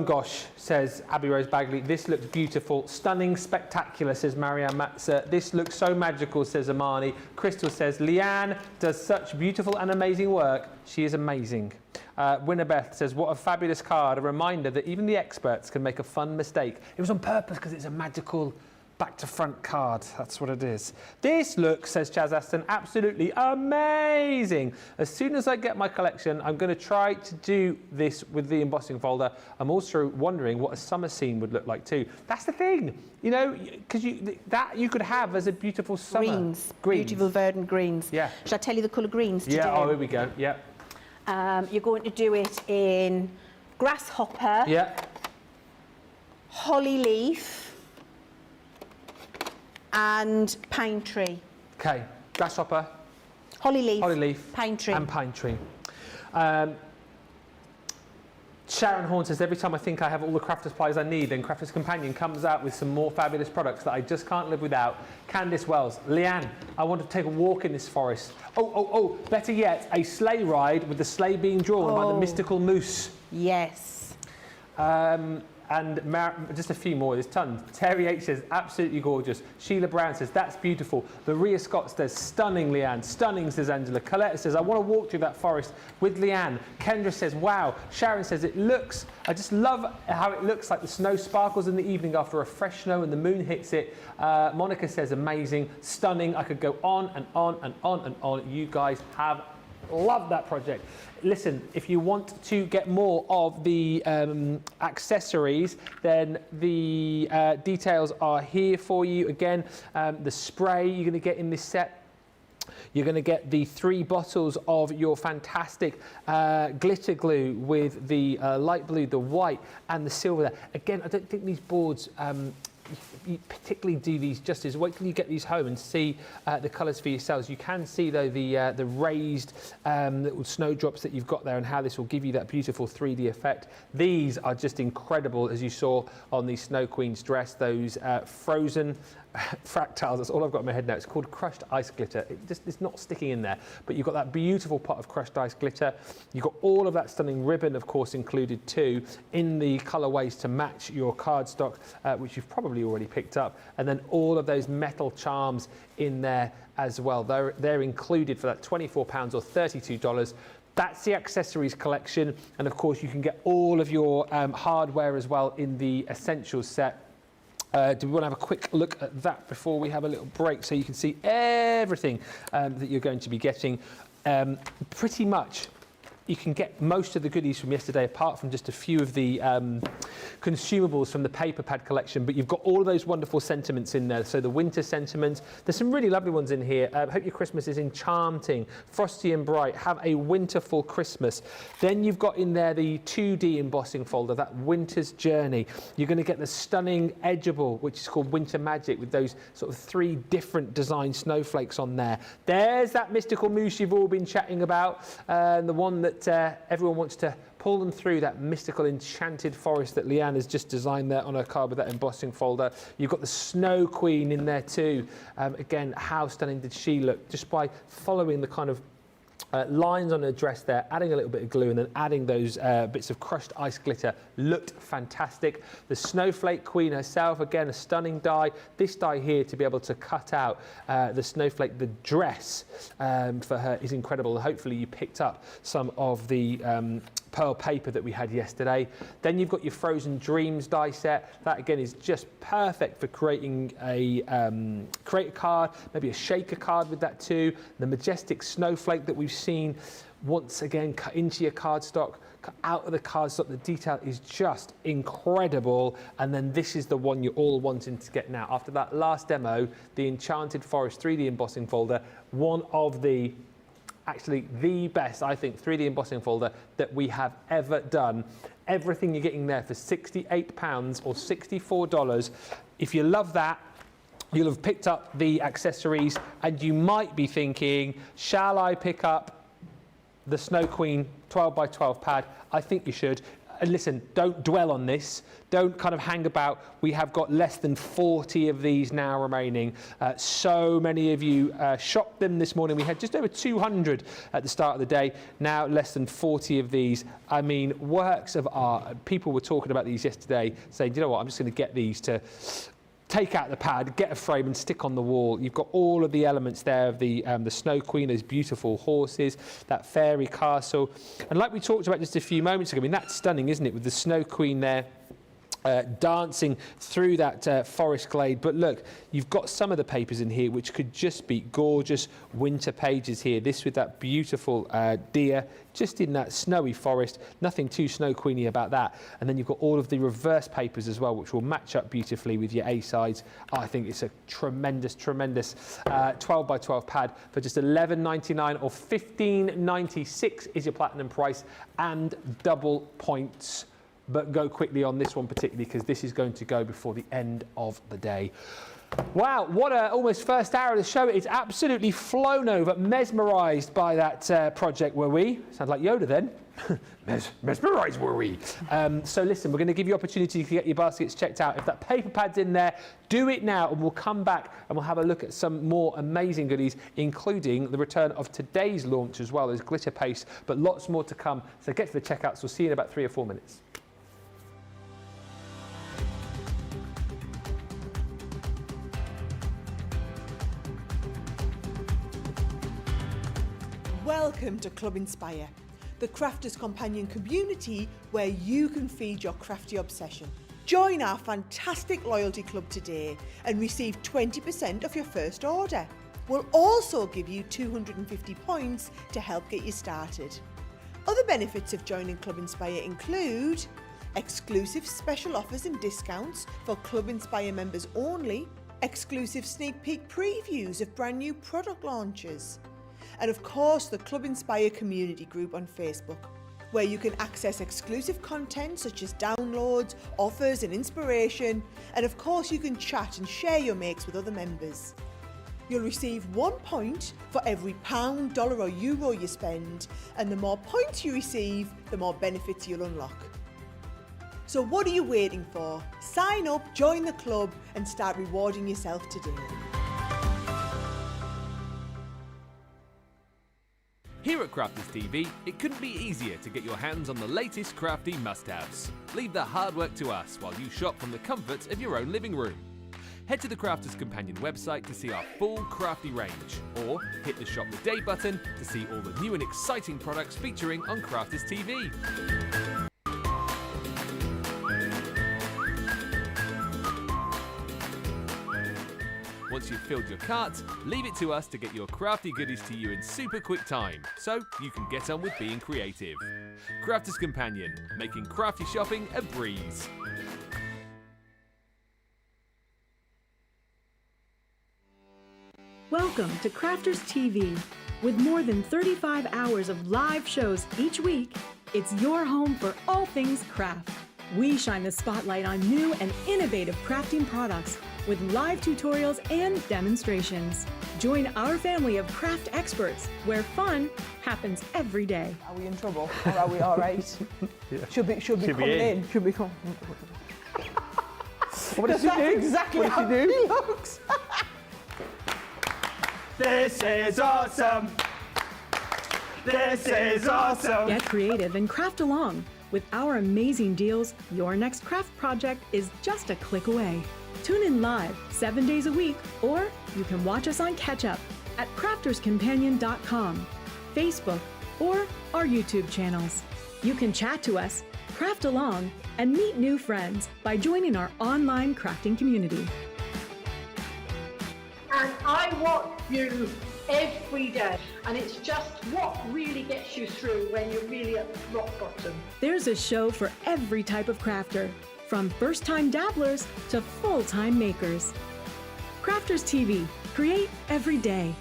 Gosh, says Abby Rose Bagley. This looks beautiful. Stunning, spectacular, says Marianne Matza. This looks so magical, says Amani. Crystal says, Leanne does such beautiful and amazing work. She is amazing. Winnebeth says, what a fabulous card. A reminder that even the experts can make a fun mistake. It was on purpose because it's a magical back to front card. That's what it is. This looks, says Chaz Aston, absolutely amazing. As soon as I get my collection, I'm going to try to do this with the embossing folder. I'm also wondering what a summer scene would look like too. That's the thing, you know, because you could have as a beautiful summer. Greens. Beautiful verdant greens. Yeah. Should I tell you the colour greens to do? Yeah, oh, here we go, yeah. You're going to do it in Grasshopper, Yeah. Holly Leaf, and Pine Tree. Okay, Grasshopper, Holly Leaf, Pine Tree. and Pine Tree. Sharon Horn says, every time I think I have all the craft supplies I need, then Crafter's Companion comes out with some more fabulous products that I just can't live without. Candice Wells, Leanne, I want to take a walk in this forest. Oh, better yet, a sleigh ride with the sleigh being drawn by the mystical moose. Yes. And just a few more, there's tons. Terry H says, absolutely gorgeous. Sheila Brown says, that's beautiful. Maria Scott says, stunning, Leanne. Stunning, says Angela. Colette says, I want to walk through that forest with Leanne. Kendra says, wow. Sharon says, I just love how it looks like the snow sparkles in the evening after a fresh snow and the moon hits it. Monica says, amazing, stunning. I could go on and on and on and on. You guys have loved that project. Listen, if you want to get more of the accessories, then the details are here for you. Again, the spray you're going to get in this set. You're going to get the 3 bottles of your fantastic glitter glue with the light blue, the white and the silver there. Again, I don't think these boards you particularly do these justice. Wait till you get these home and see the colours for yourselves. You can see though the raised little snowdrops that you've got there and how this will give you that beautiful 3D effect. These are just incredible, as you saw on the Snow Queen's dress, those frozen fractals. That's all I've got in my head now. It's called crushed ice glitter. It's not sticking in there, but you've got that beautiful pot of crushed ice glitter. You've got all of that stunning ribbon, of course, included too, in the colorways to match your cardstock, which you've probably already picked up, and then all of those metal charms in there as well. They're included for that £24 or $32. That's the accessories collection, and of course you can get all of your hardware as well in the essentials set. Do we want to have a quick look at that before we have a little break so you can see everything that you're going to be getting? Pretty much you can get most of the goodies from yesterday, apart from just a few of the consumables from the paper pad collection. But you've got all of those wonderful sentiments in there. So the winter sentiments, there's some really lovely ones in here. Hope your Christmas is enchanting, frosty and bright. Have a winterful Christmas. Then you've got in there the 2D embossing folder, that winter's journey. You're going to get the stunning edgeable, which is called Winter Magic, with those sort of 3 different design snowflakes on there. There's that mystical moose you've all been chatting about, the one that everyone wants to pull them through, that mystical enchanted forest that Leann has just designed there on her card with that embossing folder. You've got the Snow Queen in there too. Again, how stunning did she look, just by following the kind of lines on her dress there, adding a little bit of glue and then adding those bits of crushed ice glitter. Looked fantastic. The Snowflake Queen herself, again, a stunning die. This die here, to be able to cut out the snowflake, the dress for her is incredible. Hopefully you picked up some of the pearl paper that we had yesterday. Then you've got your Frozen Dreams die set. That again is just perfect for creating a create a card, maybe a shaker card with that too. The majestic snowflake that we've seen, once again cut into your cardstock, cut out of the cardstock. The detail is just incredible. And then this is the one you're all wanting to get now. After that last demo, the Enchanted Forest 3D embossing folder, one of the actually the best, I think, 3D embossing folder that we have ever done. Everything you're getting there for £68 or $64. If you love that, you'll have picked up the accessories, and you might be thinking, shall I pick up the Snow Queen 12 by 12 pad? I think you should. And listen, don't dwell on this. Don't kind of hang about. We have got less than 40 of these now remaining. So many of you shopped them this morning. We had just over 200 at the start of the day. Now less than 40 of these. I mean, works of art. People were talking about these yesterday, saying, you know what, I'm just going to get these to take out the pad, get a frame and stick on the wall. You've got all of the elements there of the Snow Queen, those beautiful horses, that fairy castle. And like we talked about just a few moments ago, I mean, that's stunning, isn't it, with the Snow Queen there dancing through that forest glade. But look, you've got some of the papers in here which could just be gorgeous winter pages here. This with that beautiful deer just in that snowy forest. Nothing too Snow Queeny about that. And then you've got all of the reverse papers as well, which will match up beautifully with your A-sides. I think it's a tremendous 12 by 12 pad for just $11.99 or $15.96 is your platinum price, and double points. But go quickly on this one particularly, because this is going to go before the end of the day. Wow, what a almost first hour of the show. It's absolutely flown over, mesmerised by that project, were we? Sounds like Yoda then. Mesmerised, were we? So listen, we're going to give you opportunity to get your baskets checked out. If that paper pad's in there, do it now, and we'll come back and we'll have a look at some more amazing goodies, including the return of today's launch as well as glitter paste, but lots more to come. So get to the checkouts. We'll see you in about 3 or 4 minutes. Welcome to Club Inspire, the crafters' companion community where you can feed your crafty obsession. Join our fantastic loyalty club today and receive 20% off your first order. We'll also give you 250 points to help get you started. Other benefits of joining Club Inspire include exclusive special offers and discounts for Club Inspire members only, exclusive sneak peek previews of brand new product launches, and of course the Club Inspire community group on Facebook, where you can access exclusive content such as downloads, offers and inspiration, and of course you can chat and share your makes with other members. You'll receive 1 point for every £1, dollar or euro you spend, and the more points you receive, the more benefits you'll unlock. So what are you waiting for? Sign up, join the club and start rewarding yourself today. Here at Crafters TV, it couldn't be easier to get your hands on the latest crafty must-haves. Leave the hard work to us while you shop from the comfort of your own living room. Head to the Crafters Companion website to see our full crafty range, or hit the Shop the Day button to see all the new and exciting products featuring on Crafters TV. Once you've filled your cart, leave it to us to get your crafty goodies to you in super quick time, so you can get on with being creative. Crafter's Companion, making crafty shopping a breeze. Welcome to Crafters TV. With more than 35 hours of live shows each week, it's your home for all things craft. We shine the spotlight on new and innovative crafting products with live tutorials and demonstrations. Join our family of craft experts where fun happens every day. Are we in trouble or are we all right? Yeah. Should be coming in. Should be coming. What does she do? Exactly What how does she do? he looks. This is awesome. This is awesome. Get creative and craft along. With our amazing deals, your next craft project is just a click away. Tune in live 7 days a week, or you can watch us on Catch Up at crafterscompanion.com, Facebook, or our YouTube channels. You can chat to us, craft along, and meet new friends by joining our online crafting community. And I watch you every day, and it's just what really gets you through when you're really at rock bottom. There's a show for every type of crafter, from first-time dabblers to full-time makers. Crafters TV, create every day.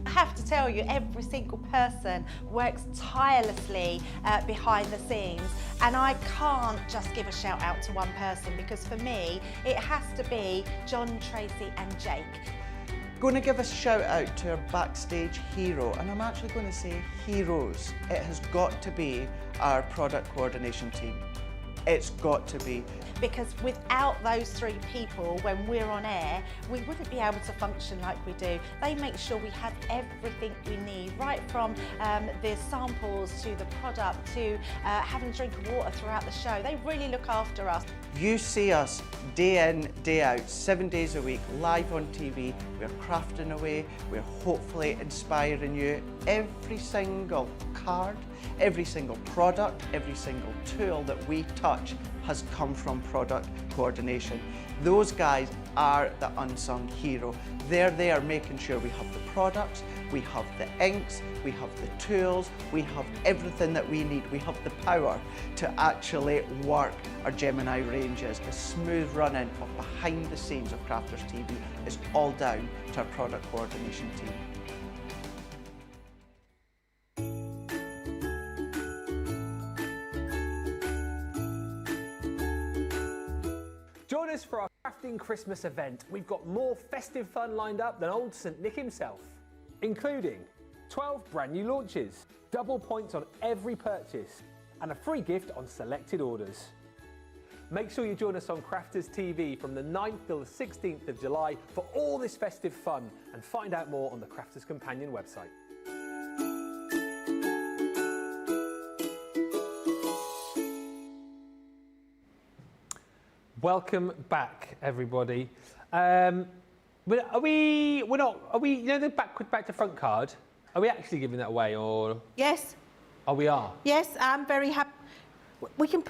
I have to tell you, every single person works tirelessly behind the scenes, and I can't just give a shout out to one person, because for me it has to be John, Tracy and Jake. Going to give a shout out to our backstage hero, and I'm actually going to say heroes. It has got to be our product coordination team. It's got to be. Because without those three people, when we're on air, we wouldn't be able to function like we do. They make sure we have everything we need, right from the samples to the product to having a drink of water throughout the show. They really look after us. You see us day in, day out, 7 days a week, live on TV. We're crafting away. We're hopefully inspiring you. Every single card, every single product, every single tool that we touch has come from product coordination. Those guys are the unsung hero. They're there making sure we have the products, we have the inks, we have the tools, we have everything that we need. We have the power to actually work our Gemini ranges. The smooth running of behind the scenes of Crafters TV is all down to our product coordination team. Join us for our Crafting Christmas event. We've got more festive fun lined up than old St Nick himself, including 12 brand new launches, double points on every purchase, and a free gift on selected orders. Make sure you join us on Crafters TV from the 9th till the 16th of July for all this festive fun, and find out more on the Crafters Companion website. Welcome back, everybody. Are we, you know, the back to front card? Are we actually giving that away, or? Yes. Oh, we are. Yes, I'm very happy. We can.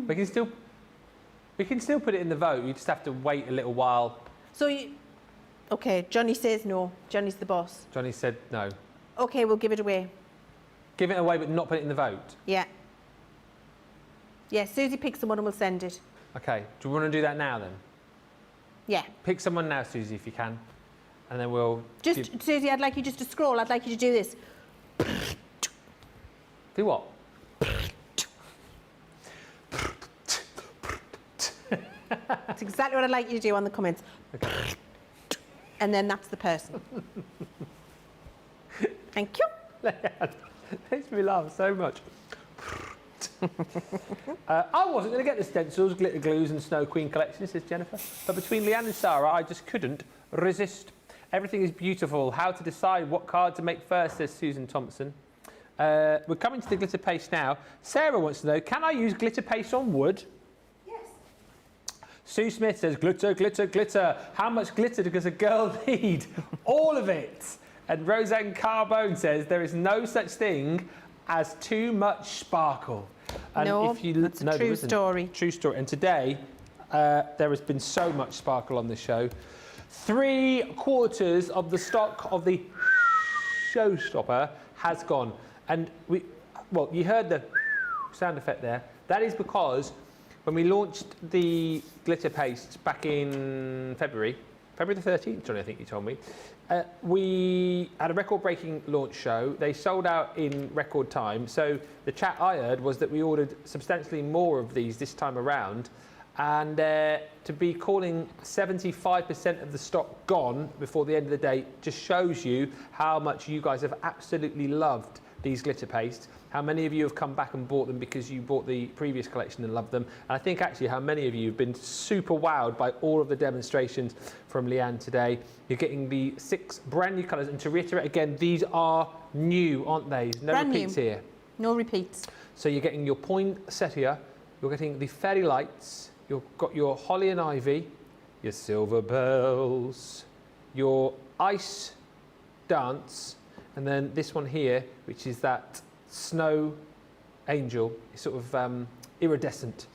We can still put it in the vote. You just have to wait a little while. So okay, Johnny says no. Johnny's the boss. Johnny said no. Okay, we'll give it away. Give it away, but not put it in the vote. Yeah. Yeah, Susie picks someone and we'll send it. Okay. Do you want to do that now then? Yeah. Pick someone now, Susie, if you can, and then we'll. Susie, I'd like you just to scroll. I'd like you to do this. Do what? That's exactly what I'd like you to do on the comments. Okay. And then that's the person. Thank you. Makes me laugh so much. I wasn't going to get the stencils, glitter glues and Snow Queen collection, says Jennifer. But between Leanne and Sara, I just couldn't resist. Everything is beautiful. How to decide what card to make first, says Susan Thompson. We're coming to the glitter paste now. Sarah wants to know, can I use glitter paste on wood? Yes. Sue Smith says, glitter, glitter, glitter. How much glitter does a girl need? All of it. And Roseanne Carbone says, there is no such thing as too much sparkle. And No, if you, that's a true story. True story. And today, there has been so much sparkle on the show. 3/4 of the stock of the showstopper has gone. And well, you heard the sound effect there. That is because when we launched the glitter paste back in February the 13th, Johnny, I think you told me, we had a record-breaking launch show. They sold out in record time. So the chat I heard was that we ordered substantially more of these this time around. And to be calling 75% of the stock gone before the end of the day just shows you how much you guys have absolutely loved these glitter pastes, how many of you have come back and bought them because you bought the previous collection and loved them, and I think actually how many of you have been super wowed by all of the demonstrations from Leann today. You're getting the 6 brand new colours, and to reiterate again, these are new, aren't they? No brand repeats new. here. No repeats. So you're getting your poinsettia, you're getting the fairy lights, you've got your holly and ivy, your silver bells, your ice dance, and then this one here, which is that snow angel, is sort of iridescent.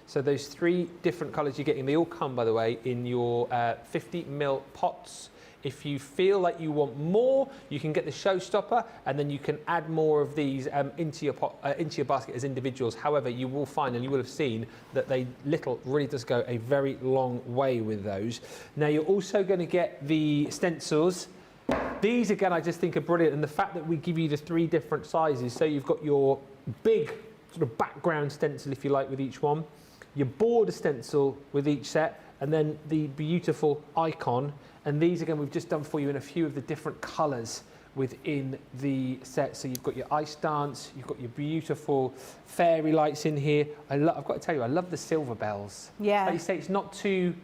So those 3 different colours you're getting, they all come, by the way, in your 50ml pots. If you feel like you want more, you can get the showstopper, and then you can add more of these into your basket as individuals. However, you will find, and you will have seen, that little really does go a very long way with those. Now, you're also going to get the stencils. These, again, I just think are brilliant, and the fact that we give you the 3 different sizes, so you've got your big sort of background stencil, if you like, with each one, your border stencil with each set, and then the beautiful icon. And these, again, we've just done for you in a few of the different colours within the set. So you've got your ice dance, you've got your beautiful fairy lights in here. I've got to tell you, I love the silver bells. Yeah. Like you say, it's not too...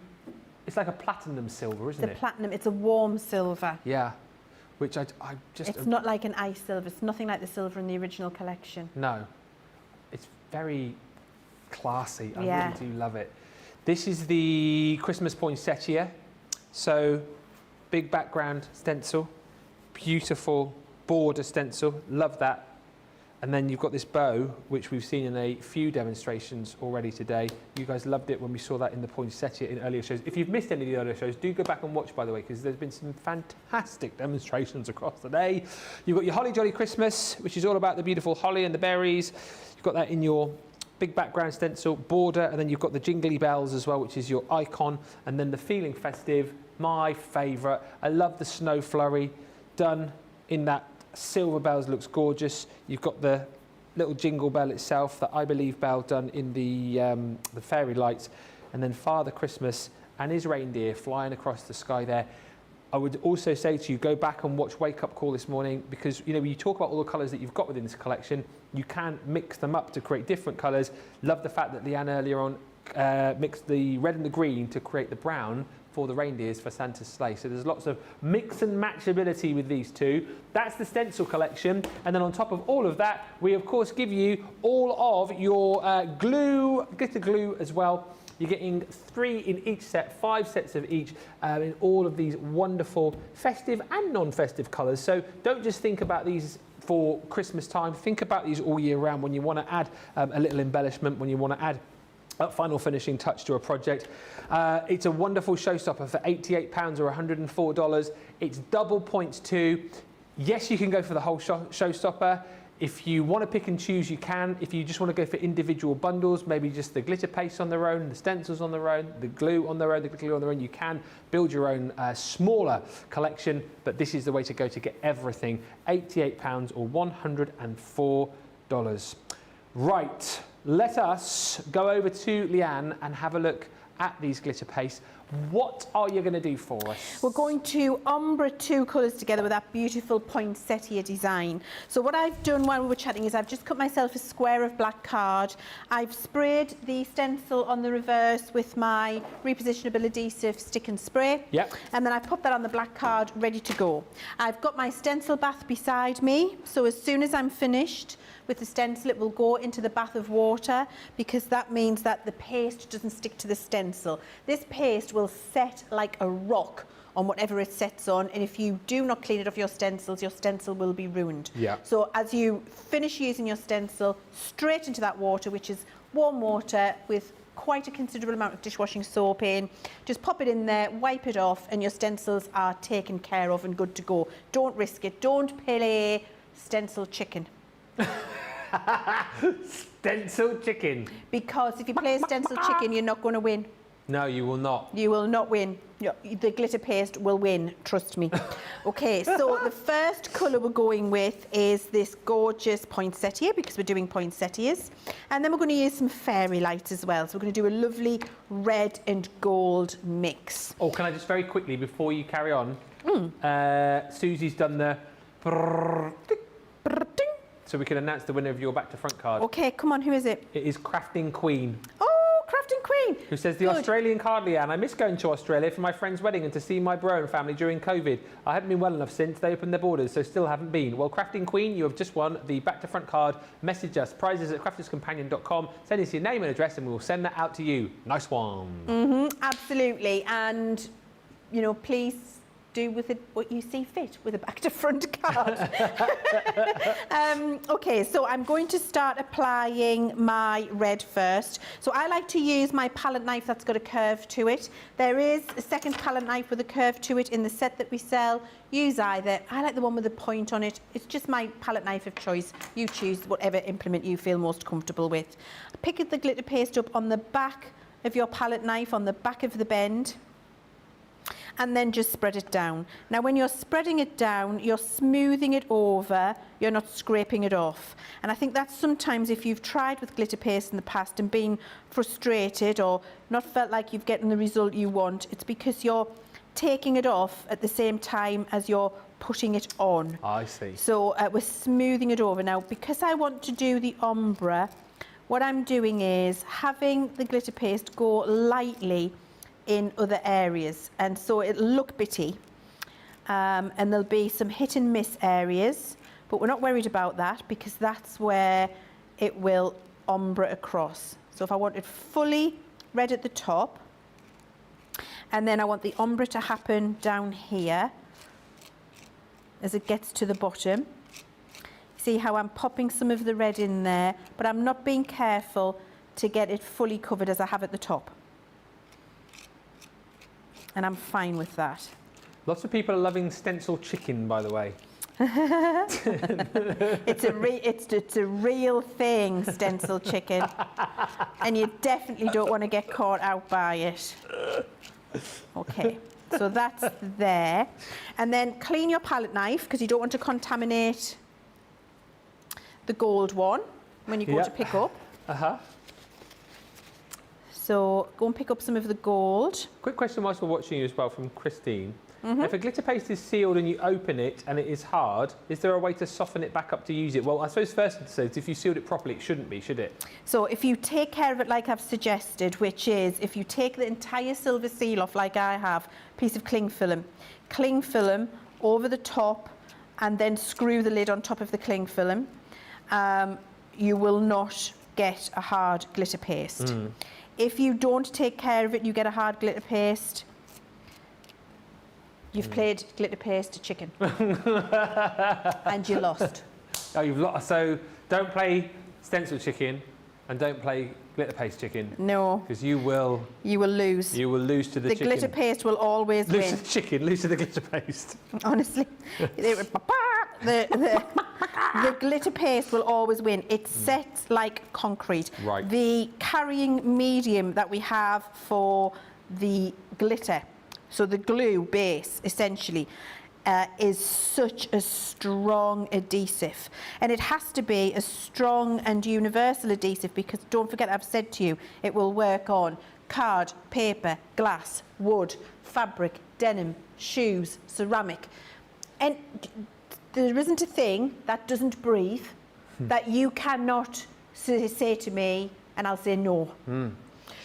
It's like a platinum silver, isn't it? It's a platinum. It's a warm silver. Yeah, which I just... It's not like an ice silver. It's nothing like the silver in the original collection. No, it's very classy. I Yeah. really do love it. This is the Christmas poinsettia. So, big background stencil, beautiful border stencil. Love that. And then you've got this bow, which we've seen in a few demonstrations already today. You guys loved it when we saw that in the poinsettia in earlier shows. If you've missed any of the earlier shows, do go back and watch, by the way, because there's been some fantastic demonstrations across the day. You've got your Holly Jolly Christmas, which is all about the beautiful holly and the berries. You've got that in your big background stencil, border, and then you've got the jingly bells as well, which is your icon, and then the Feeling Festive, my favourite. I love the snow flurry done in that silver bells, looks gorgeous. You've got the little jingle bell itself, the I Believe bell done in the fairy lights, and then Father Christmas and his reindeer flying across the sky there. I would also say to you, go back and watch Wake Up Call this morning, because you know, when you talk about all the colours that you've got within this collection, you can mix them up to create different colours. Love the fact that Leann earlier on mixed the red and the green to create the brown for the reindeers for Santa's sleigh. So there's lots of mix and match ability with these 2. That's the stencil collection. And then on top of all of that, we of course give you all of your glitter glue as well. You're getting 3 in each set, 5 sets of each, in all of these wonderful festive and non-festive colours. So don't just think about these for Christmas time. Think about these all year round when you want to add a little embellishment, when you want to add a final finishing touch to a project. It's a wonderful showstopper for £88 or $104. It's double points too. Yes, you can go for the whole showstopper. If you want to pick and choose, you can. If you just want to go for individual bundles, maybe just the glitter paste on their own, the stencils on their own, the glue on their own, the glitter glue on their own, you can build your own smaller collection, but this is the way to go to get everything. £88 or $104. Right, let us go over to Leann and have a look at these glitter pastes. What are you going to do for us? We're going to ombre 2 colours together with that beautiful poinsettia design. So what I've done while we were chatting is I've just cut myself a square of black card. I've sprayed the stencil on the reverse with my repositionable adhesive stick and spray. Yep. And then I've put that on the black card ready to go. I've got my stencil bath beside me, so as soon as I'm finished with the stencil, it will go into the bath of water, because that means that the paste doesn't stick to the stencil. This paste will set like a rock on whatever it sets on, and if you do not clean it off your stencil will be ruined. Yeah. So as you finish using your stencil, straight into that water, which is warm water with quite a considerable amount of dishwashing soap in. Just pop it in there, wipe it off, and your stencils are taken care of and good to go. Don't risk it. Don't play stencil chicken. Stencil chicken. Because if you play stencil chicken, you're not going to win. No, you will not. You will not win. The glitter paste will win, trust me. Okay, so the first colour we're going with is this gorgeous poinsettia, because we're doing poinsettias. And then we're going to use some fairy lights as well. So we're going to do a lovely red and gold mix. Oh, can I just very quickly, before you carry on, Susie's done the so we can announce the winner of your back to front card. Okay, come on, who is it? It is Crafting Queen. Oh, Crafting Queen. Who says, the Good. Australian card, Leanne. I miss going to Australia for my friend's wedding and to see my bro and family during COVID. I haven't been well enough since they opened their borders, so still haven't been. Well, Crafting Queen, you have just won the back to front card. Message us, prizes at crafterscompanion.com. Send us your name and address and we'll send that out to you. Nice one. Absolutely. And, you know, please do with it what you see fit with a back to front card. Okay, so I'm going to start applying my red first. So I like to use my palette knife that's got a curve to it. There is a second palette knife with a curve to it in the set that we sell. Use either. I like the one with a point on it. It's just my palette knife of choice. You choose whatever implement you feel most comfortable with. Pick the glitter paste up on the back of your palette knife, on the back of the bend, and then just spread it down. Now when you're spreading it down, you're smoothing it over, you're not scraping it off. And I think that's sometimes, if you've tried with glitter paste in the past and been frustrated or not felt like you've gotten the result you want, it's because you're taking it off at the same time as you're putting it on. I see. So we're smoothing it over. Now, because I want to do the ombre, what I'm doing is having the glitter paste go lightly in other areas, and so it'll look bitty, and there'll be some hit and miss areas, but we're not worried about that because that's where it will ombre across. So if I want it fully red at the top, and then I want the ombre to happen down here as it gets to the bottom. See how I'm popping some of the red in there, but I'm not being careful to get it fully covered as I have at the top. And I'm fine with that. Lots of people are loving stencil chicken, by the way. It's a real thing, stencil chicken. And you definitely don't want to get caught out by it. Okay, so that's there. And then clean your palette knife, because you don't want to contaminate the gold one when you go to pick up. So go and pick up some of the gold. Quick question whilst we're watching you as well from Christine. If a glitter paste is sealed and you open it and it is hard, is there a way to soften it back up to use it? Well, I suppose first it says if you sealed it properly, it shouldn't be, should it? So if you take care of it like I've suggested, which is if you take the entire silver seal off like I have, piece of cling film over the top and then screw the lid on top of the cling film, you will not get a hard glitter paste. If you don't take care of it, you get a hard glitter paste. You've played glitter paste to chicken. And you lost. Oh, you've lost. So don't play stencil chicken and don't play glitter paste chicken. No. Because you will... You will lose. You will lose to the chicken. The glitter paste will always win. Lose to the chicken, lose to the glitter paste. Honestly. The glitter paste will always win. It sets like concrete. Right. The carrying medium that we have for the glitter, so the glue base essentially, is such a strong adhesive, and it has to be a strong and universal adhesive, because don't forget I've said to you it will work on card, paper, glass, wood, fabric, denim, shoes, ceramic, and there isn't a thing that doesn't breathe that you cannot say to me and I'll say no.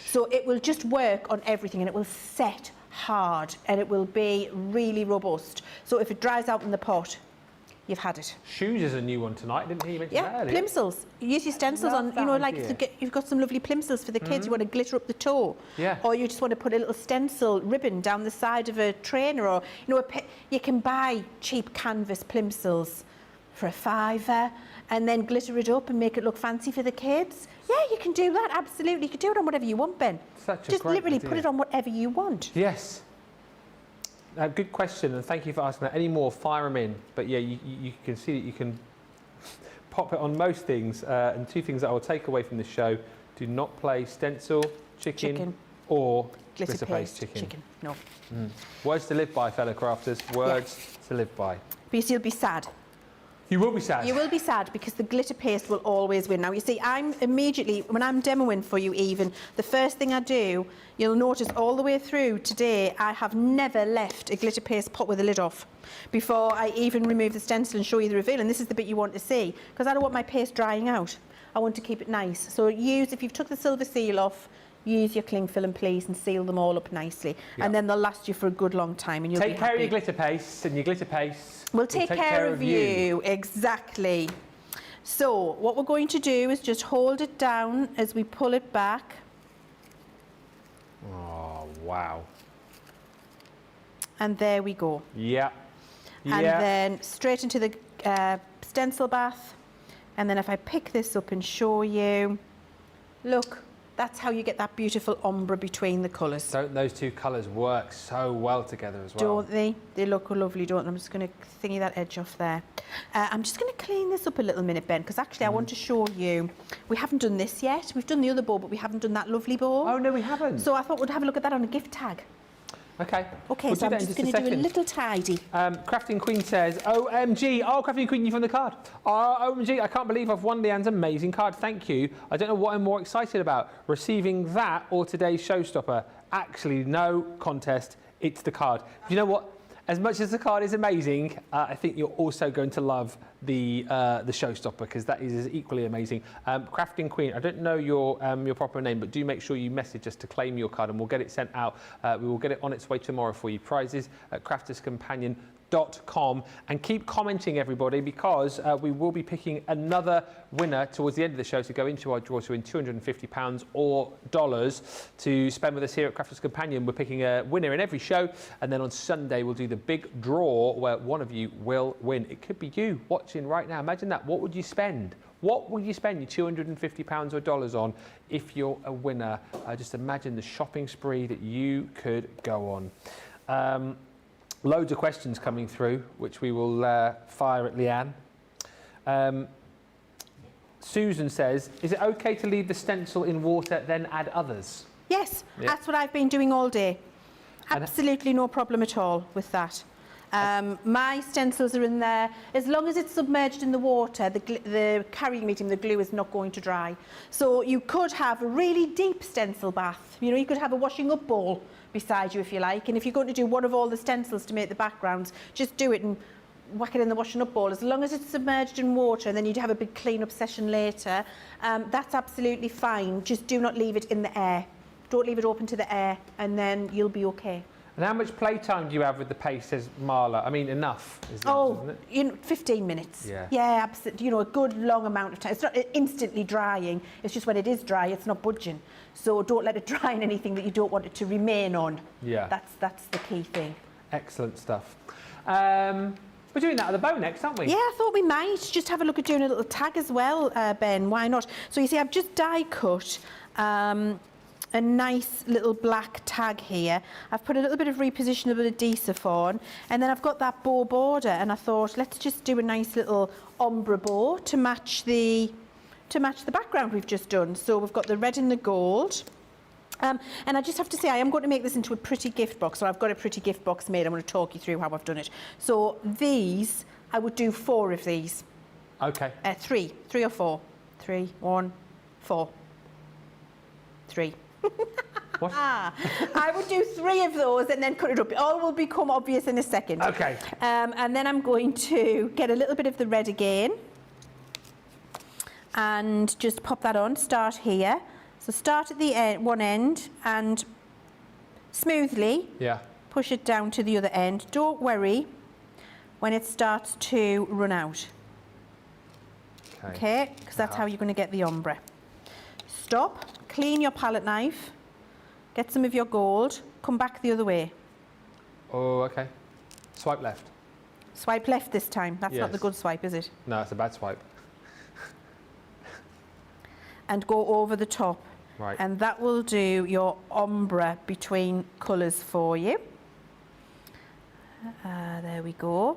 So it will just work on everything, and it will set hard, and it will be really robust. So if it dries out in the pot, you've had it. Shoes is a new one tonight, didn't he? Mention that earlier? Plimsolls. Use your stencils on, you know, like if you've got some lovely plimsolls for the kids, you want to glitter up the toe. Yeah. Or you just want to put a little stencil ribbon down the side of a trainer, or, you know, you can buy cheap canvas plimsolls for a £5 and then glitter it up and make it look fancy for the kids. Yeah, you can do that, absolutely. You can do it on whatever you want, Ben. Such a Just great literally idea. put it on whatever you want. Yes. Good question, and thank you for asking that. Any more, fire them in. But yeah, you can see that you can pop it on most things. And two things that I will take away from this show: do not play stencil, chicken. Or glitter paste chicken. No. Words to live by, fellow crafters. Words to live by. Because you'll be sad. You will be sad. You will be sad because the glitter paste will always win. Now, you see, I'm immediately, when I'm demoing for you even, the first thing I do, you'll notice all the way through today, I have never left a glitter paste pot with the lid off before I even remove the stencil and show you the reveal. And this is the bit you want to see, because I don't want my paste drying out. I want to keep it nice. So use, if you've took the silver seal off, use your cling film, please, and seal them all up nicely. And then they'll last you for a good long time. And you'll take be care happy. of your glitter paste, and your glitter paste will take care of you. Exactly. So what we're going to do is just hold it down as we pull it back. Oh, wow. And there we go. Yeah. And then straight into the stencil bath. And then if I pick this up and show you, look, that's how you get that beautiful ombre between the colours. Don't those two colours work so well together as well? Don't they? They look lovely, don't they? I'm just going to thingy that edge off there. I'm just going to clean this up a little minute, Ben, because actually I want to show you, we haven't done this yet. We've done the other bow, but we haven't done that lovely bow. Oh, no, we haven't. So I thought we'd have a look at that on a gift tag. Okay. Okay, We'll so I'm just going to do a little tidy. Crafting Queen says, OMG, oh, Crafting Queen, you found the card. Oh, OMG, I can't believe I've won Leann's amazing card. Thank you. I don't know what I'm more excited about, receiving that or today's showstopper. Actually, no contest. It's the card. You know what? As much as the card is amazing, I think you're also going to love the showstopper, because that is equally amazing. Crafting Queen, I don't know your proper name, but do make sure you message us to claim your card, and we'll get it sent out. We will get it on its way tomorrow for you. Prizes at crafterscompanion.com, and keep commenting, everybody, because we will be picking another winner towards the end of the show to go into our draw to win £250 or dollars to spend with us here at Crafters Companion. We're picking a winner in every show, and then on Sunday we'll do the big draw where one of you will win. It could be you watching right now. Imagine that. What would you spend? What would you spend your £250 or dollars on if you're a winner? Just imagine the shopping spree that you could go on. Loads of questions coming through, which we will fire at Leann. Susan says, is it okay to leave the stencil in water, then add others? Yes, that's what I've been doing all day. Absolutely no problem at all with that. My stencils are in there. As long as it's submerged in the water, the carrying medium, the glue, is not going to dry. So you could have a really deep stencil bath. You know, you could have a washing up bowl beside you if you like, and if you're going to do one of all the stencils to make the backgrounds, just do it and whack it in the washing up bowl. As long as it's submerged in water, and then you'd have a big clean up session later, that's absolutely fine. Just do not leave it in the air. Don't leave it open to the air, and then you'll be okay. And how much playtime do you have with the paste, says Marla? I mean, enough, isn't it? You know, 15 minutes. Yeah. Yeah, absolutely. You know, a good long amount of time. It's not instantly drying. It's just when it is dry, it's not budging. So don't let it dry in anything that you don't want it to remain on. Yeah. That's the key thing. Excellent stuff. We're doing that at the bow next, aren't we? Yeah, I thought we might just have a look at doing a little tag as well, Ben. Why not? So you see, I've just die cut a nice little black tag here. I've put a little bit of repositionable adhesive on, and then I've got that bow border, and I thought, let's just do a nice little ombre bow to match the background we've just done. So we've got the red and the gold. And I just have to say, I am going to make this into a pretty gift box. So I've got a pretty gift box made. I'm going to talk you through how I've done it. So these, I would do 4 of these. Okay. 3 or 4. 3, 1, 4. 3. What? I would do 3 of those and then cut it up. It all will become obvious in a second. Okay. And then I'm going to get a little bit of the red again and just pop that on. Start here. So start at the end, one end, and smoothly push it down to the other end. Don't worry when it starts to run out. Okay, because that's how you're going to get the ombre. Stop, clean your palette knife, get some of your gold, come back the other way. Oh, okay. Swipe left. Swipe left this time. That's not the Yes. good swipe, is it? No, it's a bad swipe. And go over the top. Right. And that will do your ombre between colours for you. There we go.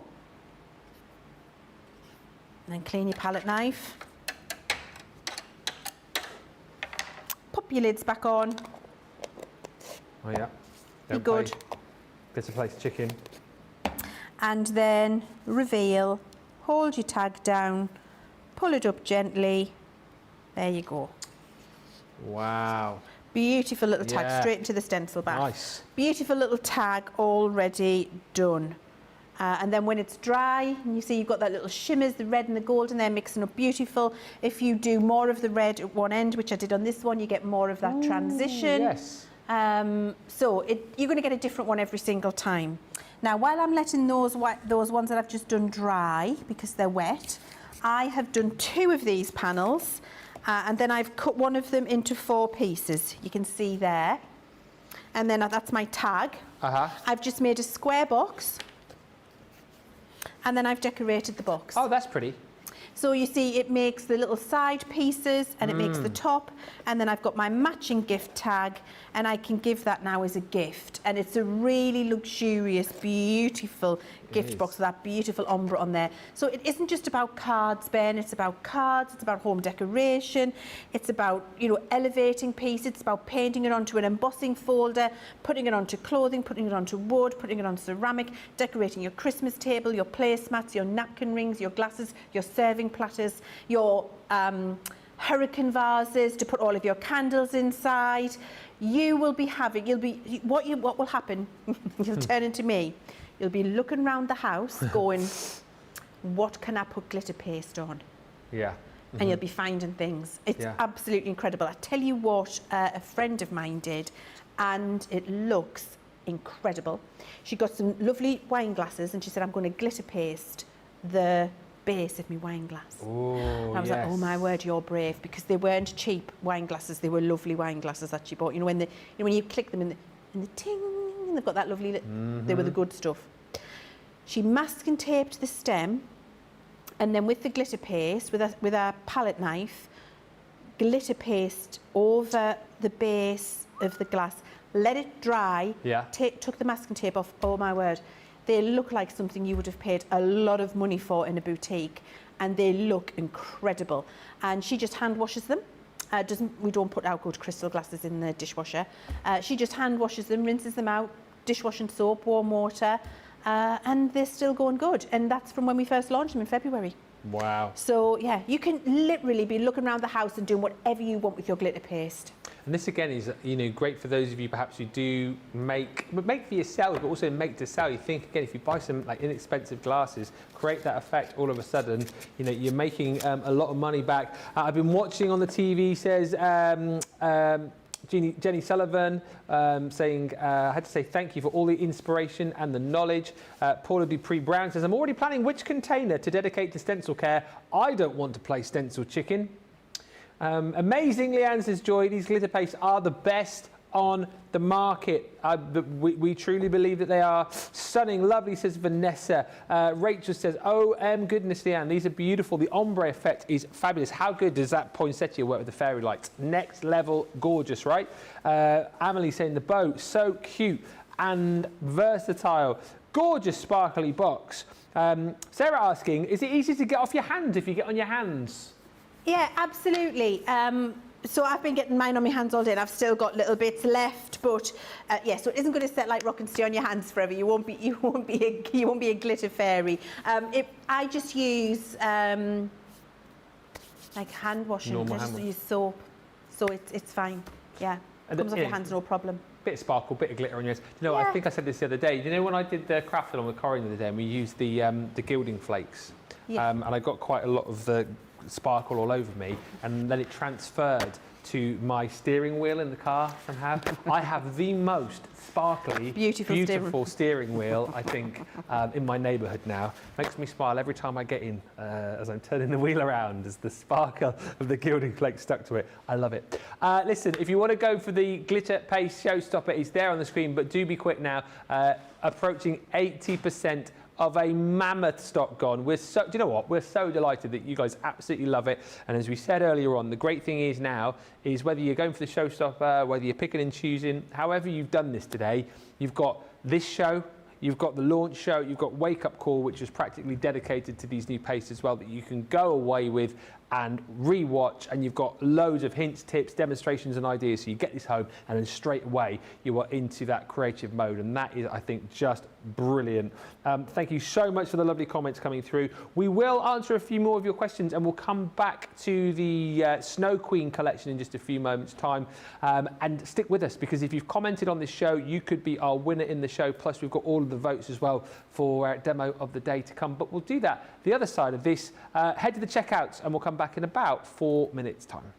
And then clean your palette knife. Pop your lids back on. Oh yeah. Be good. Glitter Place chicken. And then reveal. Hold your tag down. Pull it up gently. There you go. Wow. Beautiful little tag, Yeah. straight into the stencil back. Nice. Beautiful little tag already done. And then when it's dry, and you see you've got that little shimmers, the red and the gold in there mixing up beautiful. If you do more of the red at one end, which I did on this one, you get more of that transition. Yes. So you're going to get a different one every single time. Now, while I'm letting those ones that I've just done dry, because they're wet, I have done 2 of these panels, and then I've cut one of them into 4 pieces. You can see there. And then that's my tag. I've just made a square box. And then I've decorated the box. Oh, that's pretty. So you see it makes the little side pieces and it makes the top, and then I've got my matching gift tag, and I can give that now as a gift, and it's a really luxurious, beautiful gift box with that beautiful ombre on there. So it isn't just about cards, Ben, it's about cards, it's about home decoration, it's about, you know, elevating pieces, it's about painting it onto an embossing folder, putting it onto clothing, putting it onto wood, putting it on ceramic, decorating your Christmas table, your placemats, your napkin rings, your glasses, your serving platters, your hurricane vases to put all of your candles inside. You will be having, what will happen, you'll turn into me, you'll be looking around the house going, what can I put glitter paste on? Yeah. And you'll be finding things. It's Yeah. absolutely incredible. I tell you what, a friend of mine did, and it looks incredible. She got some lovely wine glasses, and she said, I'm going to glitter paste the base of my wine glass. Oh, I was like, oh my word, you're brave, because they weren't cheap wine glasses. They were lovely wine glasses that she bought. You know, when you click them in the ting, and they've got that lovely. They were the good stuff. She masking taped the stem, and then with the glitter paste, with a palette knife, glitter paste over the base of the glass. Let it dry. Yeah. Took the masking tape off. Oh my word. They look like something you would have paid a lot of money for in a boutique, and they look incredible. And she just hand washes them. We don't put out good crystal glasses in the dishwasher. She just hand washes them, rinses them out, dishwashing soap, warm water, and they're still going good. And that's from when we first launched them in February. Wow. So yeah, you can literally be looking around the house and doing whatever you want with your glitter paste. And this again is, you know, great for those of you perhaps who do make for yourselves, but also make to sell. You think again, if you buy some like inexpensive glasses, create that effect, all of a sudden, you know, you're making a lot of money back. I've been watching on the TV, says Jenny Sullivan, saying, I had to say thank you for all the inspiration and the knowledge. Paula Dupree Brown says, I'm already planning which container to dedicate to stencil care. I don't want to play stencil chicken. Amazing, Leanne says, Joy, these glitter pastes are the best on the market. We truly believe that they are stunning. Lovely, says Vanessa. Rachel says, goodness, Leanne, these are beautiful. The ombre effect is fabulous. How good does that poinsettia work with the fairy lights? Next level gorgeous, right? Amelie saying the bow, so cute and versatile. Gorgeous sparkly box. Sarah asking, is it easy to get off your hands if you get on your hands? Yeah, absolutely. So I've been getting mine on my hands all day, and I've still got little bits left. But yeah, so it isn't going to set like rock and stay on your hands forever. You won't be a glitter fairy. I just use like hand washing. Normal I just hand use soap, so it's fine. Yeah, comes off your hands, no problem. Bit of sparkle, bit of glitter on your hands. You know, I think I said this the other day. You know, when I did the craft along with Corinne the other day, and we used the gilding flakes, and I got quite a lot of the sparkle all over me, and then it transferred to my steering wheel in the car somehow. I have the most sparkly, beautiful steering wheel, I think, in my neighbourhood now. Makes me smile every time I get in as I'm turning the wheel around, as the sparkle of the gilding flake stuck to it. I love it. Listen, if you want to go for the glitter paste showstopper, it's there on the screen, but do be quick now. Approaching 80% of a mammoth stock gone. Do you know what? We're so delighted that you guys absolutely love it. And as we said earlier on, the great thing is now is whether you're going for the showstopper, whether you're picking and choosing, however you've done this today, you've got this show, you've got the launch show, you've got Wake Up Call, which is practically dedicated to these new pastes as well, that you can go away with and re-watch, and you've got loads of hints, tips, demonstrations and ideas. So you get this home and then straight away you are into that creative mode, and that is, I think, just brilliant. Thank you so much for the lovely comments coming through. We will answer a few more of your questions, and we'll come back to the Snow Queen collection in just a few moments time. And stick with us, because if you've commented on this show, you could be our winner in the show. Plus we've got all of the votes as well for demo of the day to come, but we'll do that the other side of this. Head to the checkouts and we'll come back in about 4 minutes time.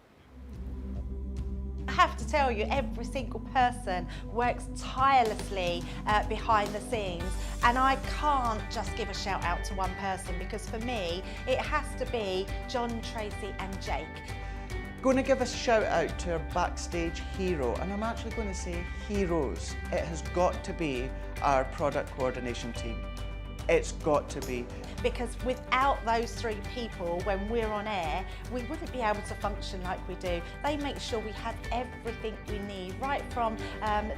I have to tell you, every single person works tirelessly behind the scenes, and I can't just give a shout out to one person, because for me it has to be John, Tracy and Jake. Going to give a shout out to our backstage hero, and I'm actually going to say heroes. It has got to be our product coordination team. It's got to be. Because without those three people, when we're on air, we wouldn't be able to function like we do. They make sure we have everything we need, right from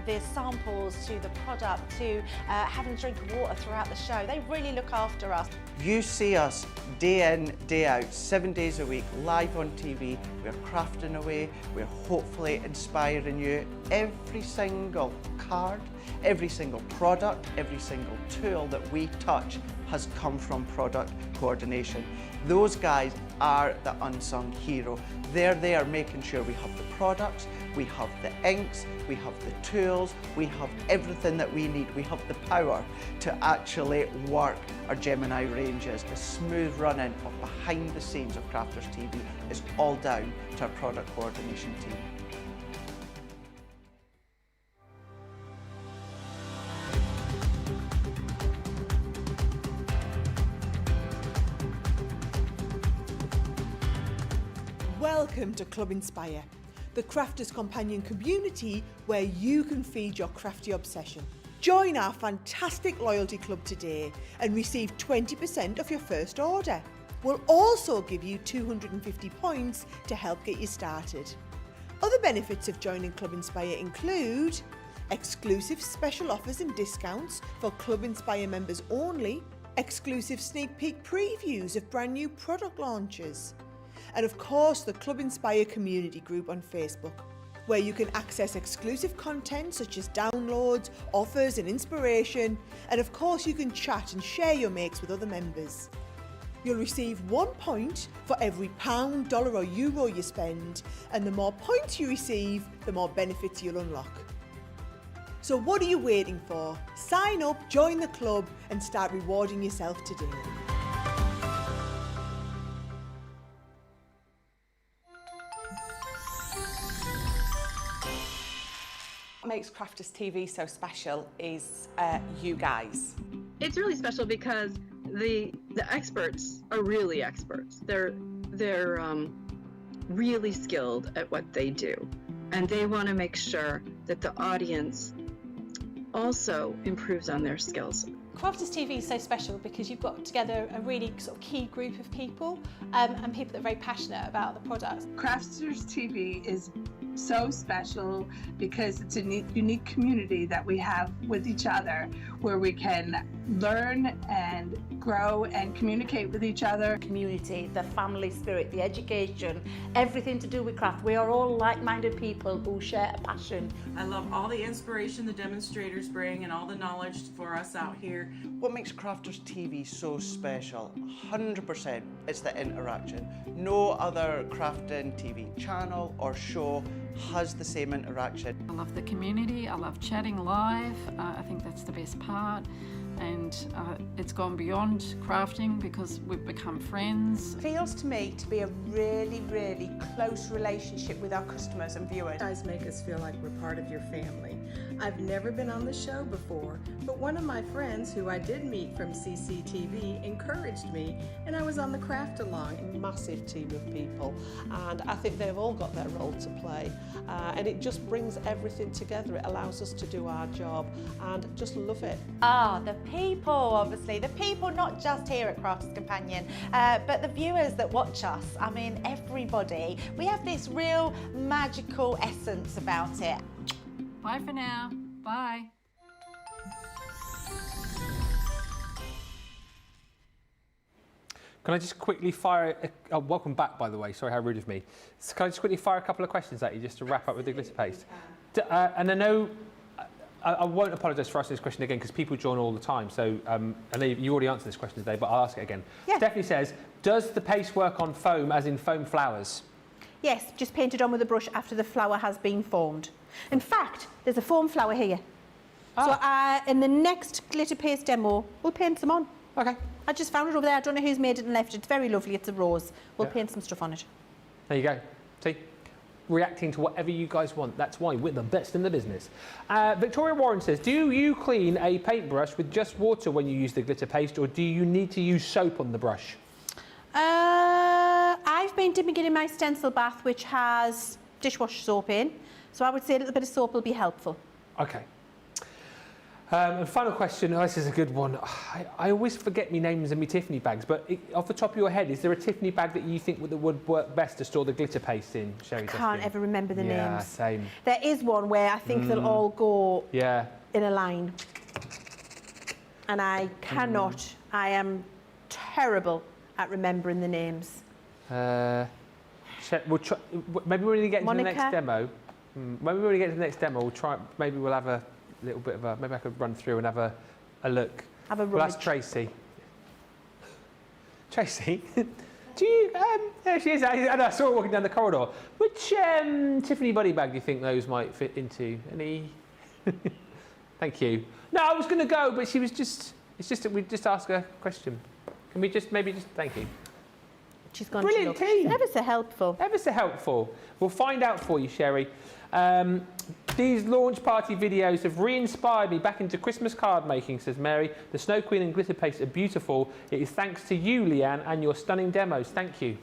the samples to the product to having a drink of water throughout the show. They really look after us. You see us day in, day out, 7 days a week, live on TV. We're crafting away, we're hopefully inspiring you. Every single card, every single product, every single tool that we touch has come from product coordination. Those guys are the unsung hero. They're there making sure we have the products, we have the inks, we have the tools, we have everything that we need. We have the power to actually work our Gemini ranges. The smooth running of behind the scenes of Crafters TV is all down to our product coordination team. Welcome to Club Inspire, the crafters' companion community where you can feed your crafty obsession. Join our fantastic loyalty club today and receive 20% off your first order. We'll also give you 250 points to help get you started. Other benefits of joining Club Inspire include exclusive special offers and discounts for Club Inspire members only, exclusive sneak peek previews of brand new product launches, and of course the Club Inspire community group on Facebook, where you can access exclusive content such as downloads, offers and inspiration, and of course you can chat and share your makes with other members. You'll receive 1 point for every £, dollar or euro you spend, and the more points you receive, the more benefits you'll unlock. So what are you waiting for? Sign up, join the club and start rewarding yourself today. What makes Crafters TV so special is you guys. It's really special because the experts are really experts. They're really skilled at what they do, and they want to make sure that the audience also improves on their skills. Crafters TV is so special because you've got together a really sort of key group of people and people that are very passionate about the products. Crafters TV is so special because it's a unique community that we have with each other, where we can learn and grow and communicate with each other. Community, the family spirit, the education, everything to do with craft. We are all like-minded people who share a passion. I love all the inspiration the demonstrators bring and all the knowledge for us out here. What makes Crafters TV so special? 100% it's the interaction. No other crafting TV channel or show has the same interaction. I love the community, I love chatting live, I think that's the best part. And it's gone beyond crafting because we've become friends. It feels to me to be a really, really close relationship with our customers and viewers. You guys make us feel like we're part of your family. I've never been on the show before, but one of my friends who I did meet from CCTV encouraged me, and I was on the craft along. A massive team of people, and I think they've all got their role to play, and it just brings everything together. It allows us to do our job and just love it. The people, obviously. The people not just here at Crafters Companion, but the viewers that watch us. I mean, everybody. We have this real magical essence about it. Bye for now. Bye. Can I just quickly fire... welcome back, by the way. Sorry, how rude of me. So can I just quickly fire a couple of questions at you just to wrap up with the glitter paste? And I know... I won't apologise for asking this question again because people join all the time. So I know you already answered this question today, but I'll ask it again. Yeah. Stephanie says, does the paste work on foam, as in foam flowers? Yes, just painted on with a brush after the flower has been formed. In fact, there's a foam flower here. So in the next glitter paste demo, we'll paint some on. Okay. I just found it over there. I don't know who's made it and left it. It's very lovely. It's a rose. We'll paint some stuff on it. There you go. See? Reacting to whatever you guys want. That's why we're the best in the business. Victoria Warren says, do you clean a paintbrush with just water when you use the glitter paste, or do you need to use soap on the brush? I've been dipping it in my stencil bath, which has dishwasher soap in. So I would say a little bit of soap will be helpful. Okay. And final question, this is a good one. I always forget my names and my Tiffany bags, but off the top of your head, is there a Tiffany bag that you think that would work best to store the glitter paste in, Sherry? I can't ever remember the names. Yeah, same. There is one where I think they'll all go in a line. And I cannot, I am terrible at remembering the names. Maybe when we get to the next demo, maybe when we get to the next demo, we'll try, maybe we'll have a little bit of a, maybe I could run through and have a look. Have a rummage. Well, that's Tracy. Tracy, do you, there she is, I saw her walking down the corridor. Which Tiffany body bag do you think those might fit into? Any? Thank you. No, I was going to go, but she was just, it's just that we just ask her a question. Can we just, maybe just, thank you. She's gone Brilliant to team. Ever so helpful. Ever so helpful. We'll find out for you, Sherry. These launch party videos have re-inspired me back into Christmas card making, says Mary. The Snow Queen and glitter paste are beautiful. It is thanks to you, Leanne, and your stunning demos. Thank you.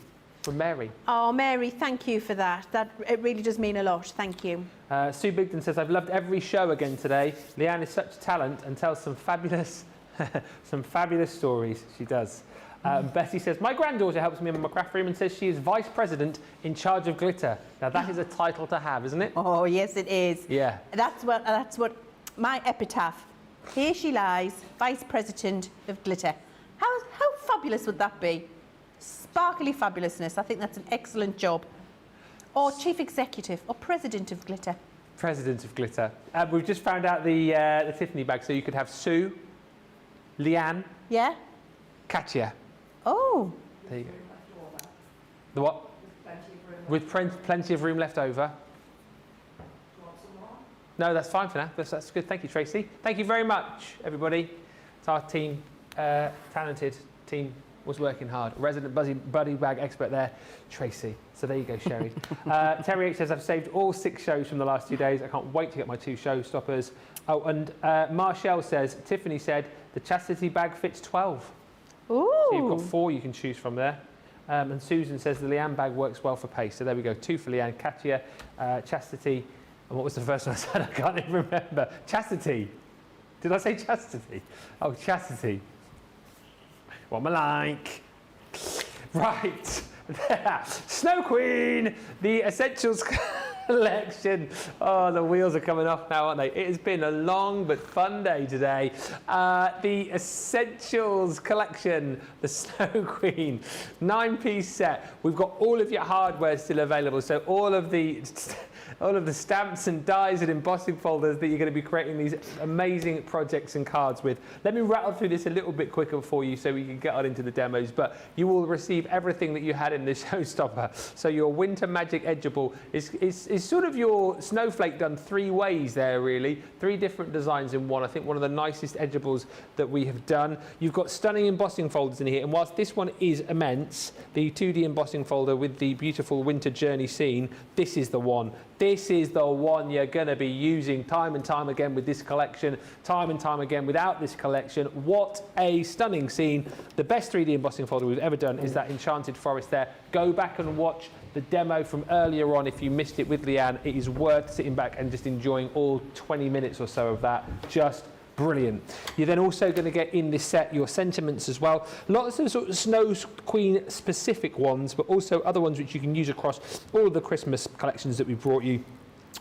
From Mary. Oh, Mary, thank you for that. It really does mean a lot. Thank you. Sue Bigden says, I've loved every show again today. Leanne is such talent and tells some fabulous, stories. She does. Betty says, my granddaughter helps me in my craft room and says she is vice president in charge of glitter. Now that is a title to have, isn't it? Oh, yes, it is. Yeah. That's what my epitaph. Here she lies, vice president of glitter. How fabulous would that be? Sparkly fabulousness. I think that's an excellent job. Or chief executive or president of glitter. President of glitter. We've just found out the Tiffany bag, so you could have Sue, Leanne, Katya. Oh. There you go. The what? With plenty of room left over. No, that's fine for now. That's good. Thank you, Tracy. Thank you very much, everybody. It's our team, talented team, was working hard. Resident buddy bag expert there, Tracy. So there you go, Sherry. Terry H says, I've saved all 6 shows from the last 2 days. I can't wait to get my 2 showstoppers. Oh, and Marshall says, Tiffany said, the chastity bag fits 12. Ooh. So you've got 4 you can choose from there. And Susan says the Leanne bag works well for paste. So there we go, 2 for Leanne. Katya, Chastity, and what was the first one I said? I can't even remember. Chastity. Did I say chastity? Oh, chastity. What am I like? Right. Snow Queen, the Essentials collection. Oh, the wheels are coming off now, aren't they? It has been a long but fun day today. The Essentials collection, the Snow Queen, 9-piece set. We've got all of your hardware still available, so all of the stamps and dies and embossing folders that you're going to be creating these amazing projects and cards with. Let me rattle through this a little bit quicker for you so we can get on into the demos, but you will receive everything that you had in this showstopper. So your Winter Magic Edgeable is sort of your snowflake done 3 ways there, really. 3 different designs in one. I think one of the nicest edgeables that we have done. You've got stunning embossing folders in here, and whilst this one is immense, the 2D embossing folder with the beautiful winter journey scene, this is the one. This is the one you're going to be using time and time again with this collection, time and time again without this collection. What a stunning scene. The best 3D embossing folder we've ever done is that Enchanted Forest there. Go back and watch the demo from earlier on if you missed it with Leanne. It is worth sitting back and just enjoying all 20 minutes or so of that. Just Brilliant. You're then also going to get in this set your sentiments as well. Lots of sort of Snow Queen specific ones, but also other ones which you can use across all of the Christmas collections that we've brought you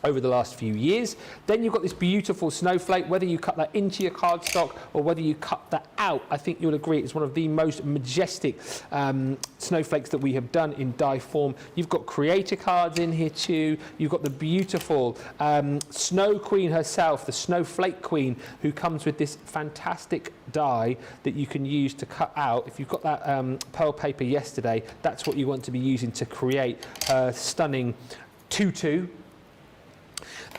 over the last few years. Then you've got this beautiful snowflake, whether you cut that into your cardstock or whether you cut that out. I think you'll agree it's one of the most majestic snowflakes that we have done in die form. You've got creator cards in here too. You've got the beautiful Snow Queen herself, the Snowflake Queen, who comes with this fantastic die that you can use to cut out. If you've got that pearl paper yesterday, that's what you want to be using to create her stunning tutu.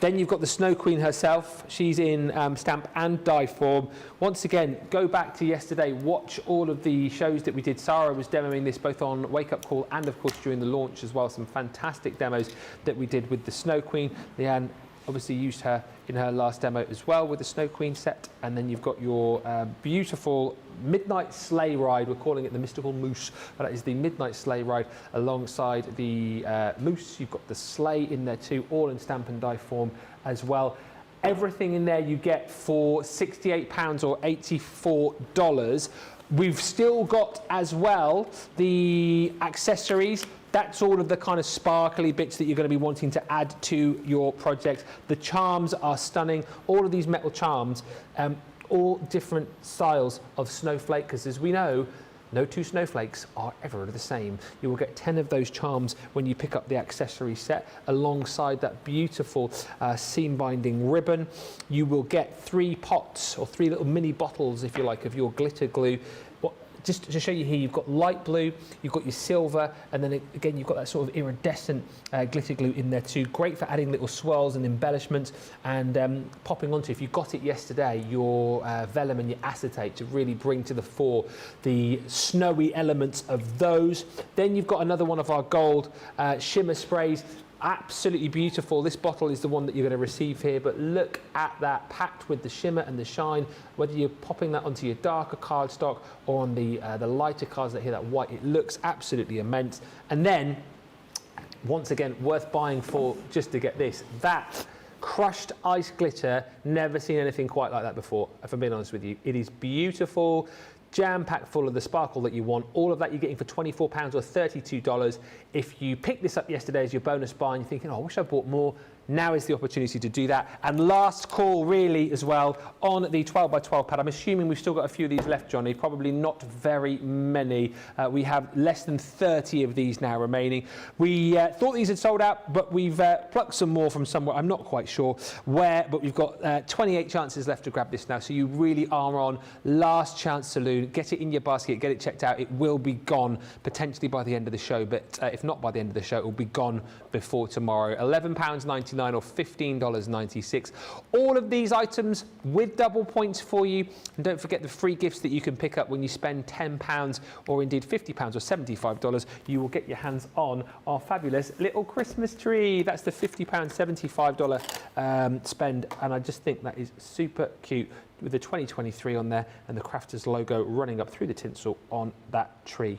Then you've got the Snow Queen herself. She's in stamp and die form. Once again, go back to yesterday, watch all of the shows that we did. Sara was demoing this both on Wake Up Call and, of course, during the launch as well. Some fantastic demos that we did with the Snow Queen. Leanne obviously used her in her last demo as well with the Snow Queen set. And then you've got your beautiful Midnight Sleigh Ride. We're calling it the Mystical Moose, but that is the Midnight Sleigh Ride alongside the moose. You've got the sleigh in there too, all in stamp and die form as well. Everything in there you get for £68 or $84. We've still got as well the accessories. That's all of the kind of sparkly bits that you're going to be wanting to add to your project. The charms are stunning. All of these metal charms, all different styles of snowflake, because as we know, no two snowflakes are ever the same. You will get 10 of those charms when you pick up the accessory set alongside that beautiful seam binding ribbon. You will get 3 pots or 3 little mini bottles, if you like, of your glitter glue. Just to show you here, you've got light blue, you've got your silver, and then again you've got that sort of iridescent glitter glue in there too. Great for adding little swirls and embellishments and popping onto, if you got it yesterday, your vellum and your acetate to really bring to the fore the snowy elements of those. Then you've got another one of our gold shimmer sprays. Absolutely beautiful. This bottle is the one that you're going to receive here, but look at that, packed with the shimmer and the shine. Whether you're popping that onto your darker cardstock or on the lighter cards that hear that white, it looks absolutely immense. And then, once again, worth buying for just to get this. That crushed ice glitter, never seen anything quite like that before, if I'm being honest with you. It is beautiful, jam-packed full of the sparkle that you want. All of that you're getting for £24 or $32. If you picked this up yesterday as your bonus buy and you're thinking, oh, I wish I bought more, now is the opportunity to do that. And last call really as well on the 12x12 pad. I'm assuming we've still got a few of these left, Johnny, probably not very many. We have less than 30 of these now remaining. We thought these had sold out, but we've plucked some more from somewhere. I'm not quite sure where, but we've got 28 chances left to grab this now. So you really are on last chance saloon. Get it in your basket, get it checked out. It will be gone potentially by the end of the show, but if not by the end of the show, it will be gone before tomorrow. £11.99 or $15.96. All of these items with double points for you. And don't forget the free gifts that you can pick up when you spend £10 or indeed £50 or $75. You will get your hands on our fabulous little Christmas tree. That's the £50, $75 spend. And I just think that is super cute with the 2023 on there and the Crafters logo running up through the tinsel on that tree.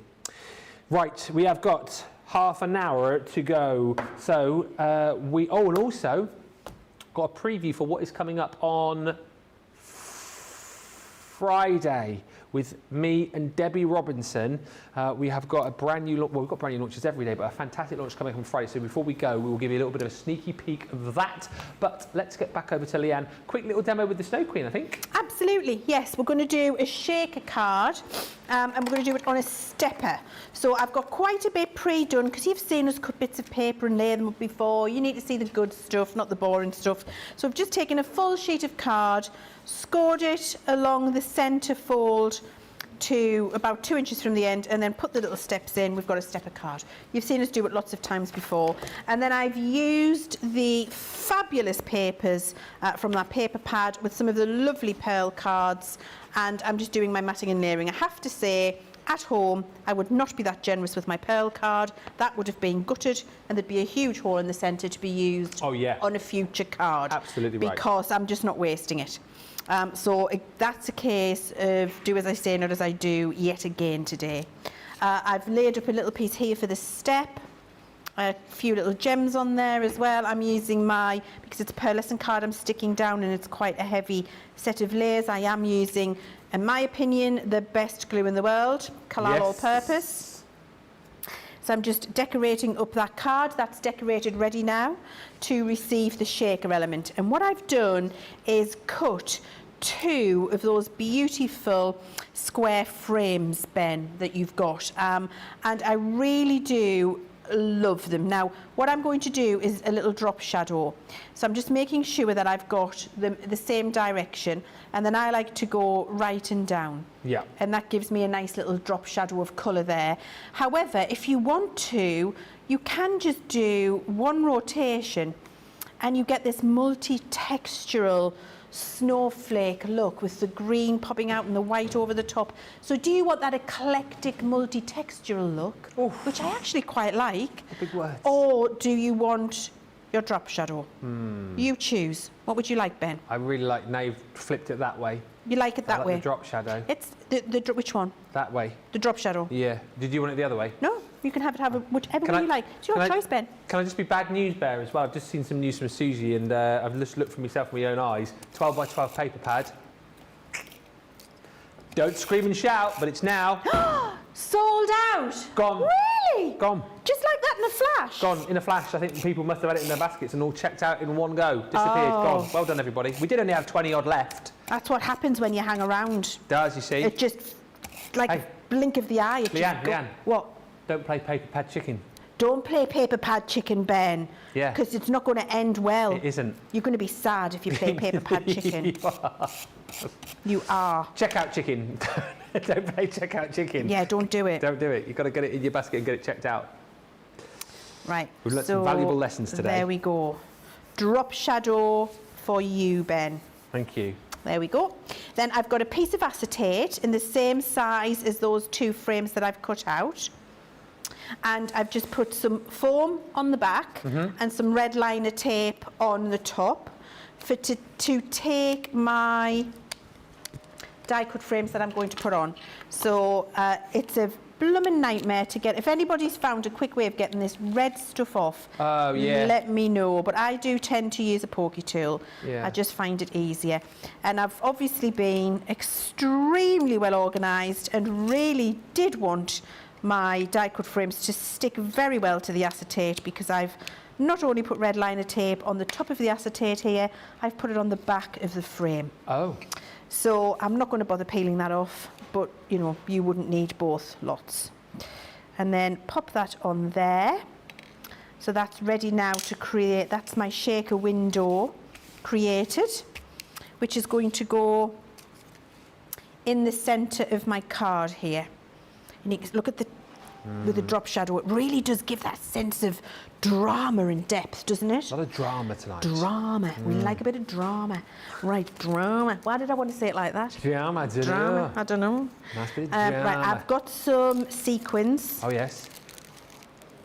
Right, we have got half an hour to go. So and also got a preview for what is coming up on Friday with me and Debbie Robinson. We have got a brand new launch. Well, we've got brand new launches every day, but a fantastic launch coming up on Friday. So before we go, we will give you a little bit of a sneaky peek of that. But let's get back over to Leanne. Quick little demo with the Snow Queen, I think. Absolutely, yes. We're going to do a shaker card and we're going to do it on a stepper. So I've got quite a bit pre-done because you've seen us cut bits of paper and lay them up before. You need to see the good stuff, not the boring stuff. So I've just taken a full sheet of card, scored it along the centre fold to about 2 inches from the end and then put the little steps in. We've got a stepper card. You've seen us do it lots of times before. And then I've used the fabulous papers from that paper pad with some of the lovely pearl cards, and I'm just doing my matting and layering. I have to say, at home, I would not be that generous with my pearl card. That would have been gutted and there'd be a huge hole in the centre to be used on a future card. Absolutely right. Because I'm just not wasting it. That's a case of do as I say, not as I do, yet again today. I've laid up a little piece here for the step. a few little gems on there as well. I'm using because it's a pearlescent card I'm sticking down and it's quite a heavy set of layers, I am using, in my opinion, the best glue in the world, Collal All Purpose. So I'm just decorating up that card. That's decorated ready now to receive the shaker element. And what I've done is cut 2 of those beautiful square frames, Ben, that you've got. And I really do love them. Now, what I'm going to do is a little drop shadow. So I'm just making sure that I've got them the same direction, and then I like to go right and down. Yeah. And that gives me a nice little drop shadow of colour there. However, if you want to, you can just do one rotation and you get this multi-textural snowflake look with the green popping out and the white over the top. So do you want that eclectic multi-textural look, which I actually quite like? Big words. Or do you want your drop shadow? You choose. What would you like, Ben? I really like, now you've flipped it that way. You like it that I like way? the drop shadow. It's which one? That way. The drop shadow? Yeah. Did you want it the other way? No, you can have it whichever way you like. It's your choice, Ben. Can I just be bad news bearer as well? I've just seen some news from Susie and I've just looked for myself with my own eyes. 12 by 12 paper pad. Don't scream and shout, but it's now. Sold out! Gone. Really? Gone. Just like that in a flash? Gone in a flash. I think people must have had it in their baskets and all checked out in one go. Disappeared. Gone. Well done, everybody. We did only have 20 odd left. That's what happens when you hang around. Does, you see? It just, like a blink of the eye. Leann. What? Don't play paper pad chicken. Don't play paper pad chicken, Ben. Yeah. Because it's not going to end well. It isn't. You're going to be sad if you play paper pad chicken. You are. Check out chicken. Don't play check out chicken. Yeah, don't do it. Don't do it. You've got to get it in your basket and get it checked out. Right. We've learned some valuable lessons today. There we go. Drop shadow for you, Ben. Thank you. There we go. Then I've got a piece of acetate in the same size as those 2 frames that I've cut out. And I've just put some foam on the back and some red liner tape on the top to take my die cut frames that I'm going to put on. So it's a blooming nightmare to get. If anybody's found a quick way of getting this red stuff off, let me know. But I do tend to use a pokey tool. Yeah. I just find it easier. And I've obviously been extremely well organised and really did want my die cut frames to stick very well to the acetate, because I've not only put red liner tape on the top of the acetate here, I've put it on the back of the frame. Oh. So I'm not going to bother peeling that off, but you know, you wouldn't need both lots. And then pop that on there. So that's ready now to create, that's my shaker window created, which is going to go in the centre of my card here. And you can look at the with the drop shadow, it really does give that sense of drama and depth, doesn't it? A lot of drama tonight. Drama. We like a bit of drama. Right, drama. Why did I want to say it like that? Drama, I don't know. Nice bit of drama. Right, I've got some sequins. Oh, yes.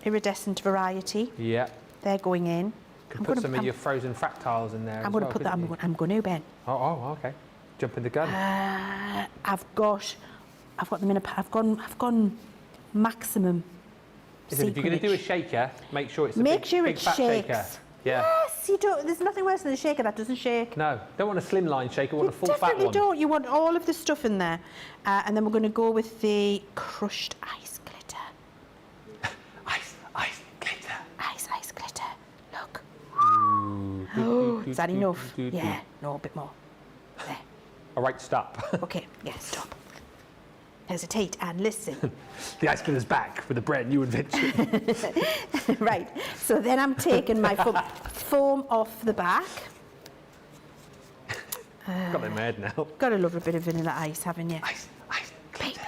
Iridescent variety. Yeah. They're going in. Could put some of your frozen fractiles in there. I'm going to put that. I'm going to, Ben. Oh, okay. Jumping the gun. I've got them in a. I've gone maximum. If you're going to do a shaker, make sure it's a big fat shaker. Yeah. Yes, you don't. There's nothing worse than a shaker that doesn't shake. No, don't want a slimline shaker. Want a full fat one. Definitely don't. You want all of the stuff in there, and then we're going to go with the crushed ice glitter. Ice glitter. Ice glitter. Look. Oh, is that enough? Yeah. No, a bit more. There. All right, stop. Okay. Yeah, stop. Hesitate and listen. The ice glitter's back with a brand new invention. Right, so then I'm taking my foam off the back. Got it in my head now. Gotta love a bit of vanilla ice, haven't you? Ice. Baby.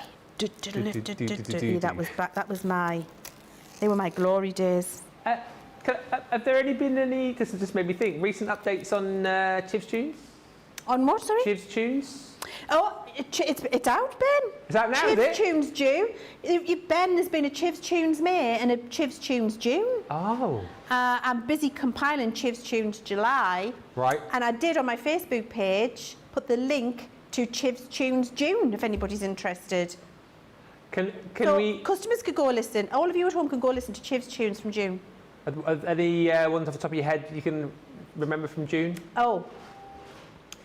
They were my glory days. Have there been any, this has just made me think, recent updates on Chivs Tunes? On what, sorry? Chivs Tunes? Oh, it's out, Ben. It's out now, Chivs is it? Tunes June. Ben, there's been a Chivs Tunes May and a Chivs Tunes June. Oh. I'm busy compiling Chivs Tunes July. Right. And I did on my Facebook page put the link to Chivs Tunes June if anybody's interested. Can so we... Customers could go listen. All of you at home can go listen to Chivs Tunes from June. Are the ones off the top of your head you can remember from June? Oh,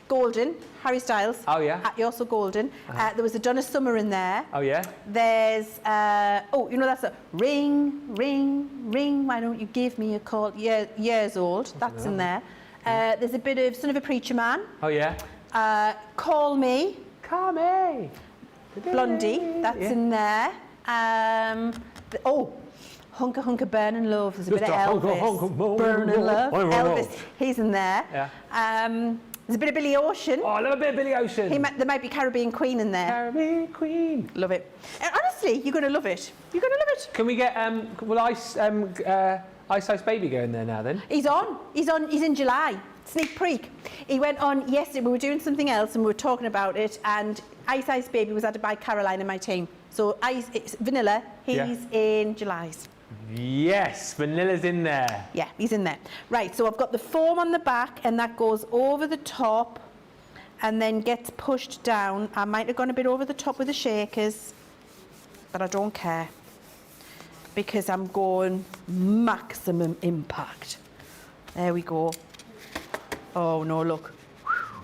Golden, Harry Styles. Oh, yeah. You're so golden. There was a Donna Summer in there. Oh, yeah? There's, you know, that's a ring, ring, ring, why don't you give me a call? Years old, that's in there. There's a bit of Son of a Preacher Man. Oh, yeah? Call Me. Call Me. Blondie, that's in there. Hunker Hunker Burnin' Love, there's a bit of Elvis. Burnin' Love, Elvis, he's in there. Yeah. There's a bit of Billy Ocean. Oh, I love a bit of Billy Ocean. There might be Caribbean Queen in there. Caribbean Queen. Love it. Honestly, you're going to love it. You're going to love it. Can we get, will Ice Ice Baby go in there now then? He's in July. Sneak peek. He went on yesterday, we were doing something else and we were talking about it, and Ice Baby was added by Caroline and my team. So it's Vanilla, he's in July's. Yes, Vanilla's in there. Yeah, he's in there. Right, so I've got the foam on the back and that goes over the top and then gets pushed down. I might have gone a bit over the top with the shakers, but I don't care because I'm going maximum impact. There we go. Oh no, look.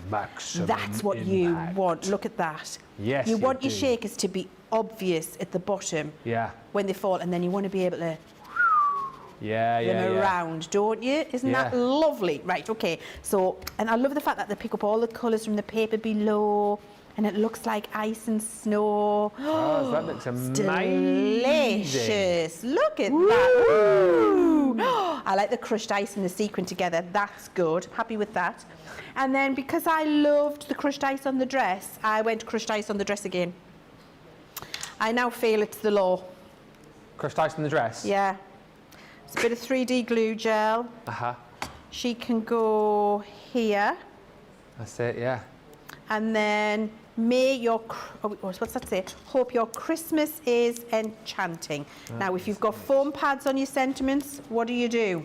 Maximum That's what impact. you want. Look at that. Yes, you want your do. shakers to be obvious at the bottom when they fall, and then you want to be able to them around, don't you? Isn't that lovely? Right, okay. So, and I love the fact that they pick up all the colours from the paper below, and it looks like ice and snow. Oh, that looks amazing. Delicious. Look at that. Ooh. I like the crushed ice and the sequin together. That's good. Happy with that. And then because I loved the crushed ice on the dress, I went crushed ice on the dress again. I now feel it's the law. Crushed ice on the dress? Yeah. It's a bit of 3D glue gel. She can go here. That's it, yeah. And then may your, what's that say? Hope your Christmas is enchanting. Now, if you've got foam pads on your sentiments, what do you do?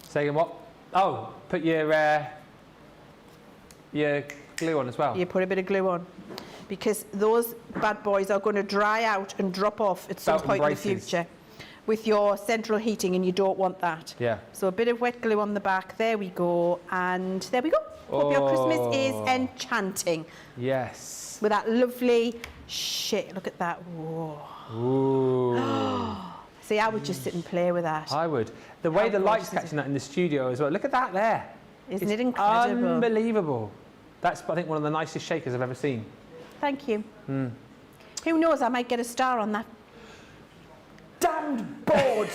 Say again, what? Oh, put your glue on as well. You put a bit of glue on. Because those bad boys are going to dry out and drop off at some point in the future with your central heating, and you don't want that. Yeah. So a bit of wet glue on the back. There we go. And there we go. Hope your Christmas is enchanting. Yes. With that lovely shit. Look at that. Whoa. Ooh. See, I would just sit and play with that. I would. The way the light's catching that in the studio as well. Look at that there. Isn't it incredible? Unbelievable. That's, I think, one of the nicest shakers I've ever seen. Thank you. Who knows, I might get a star on that damned board.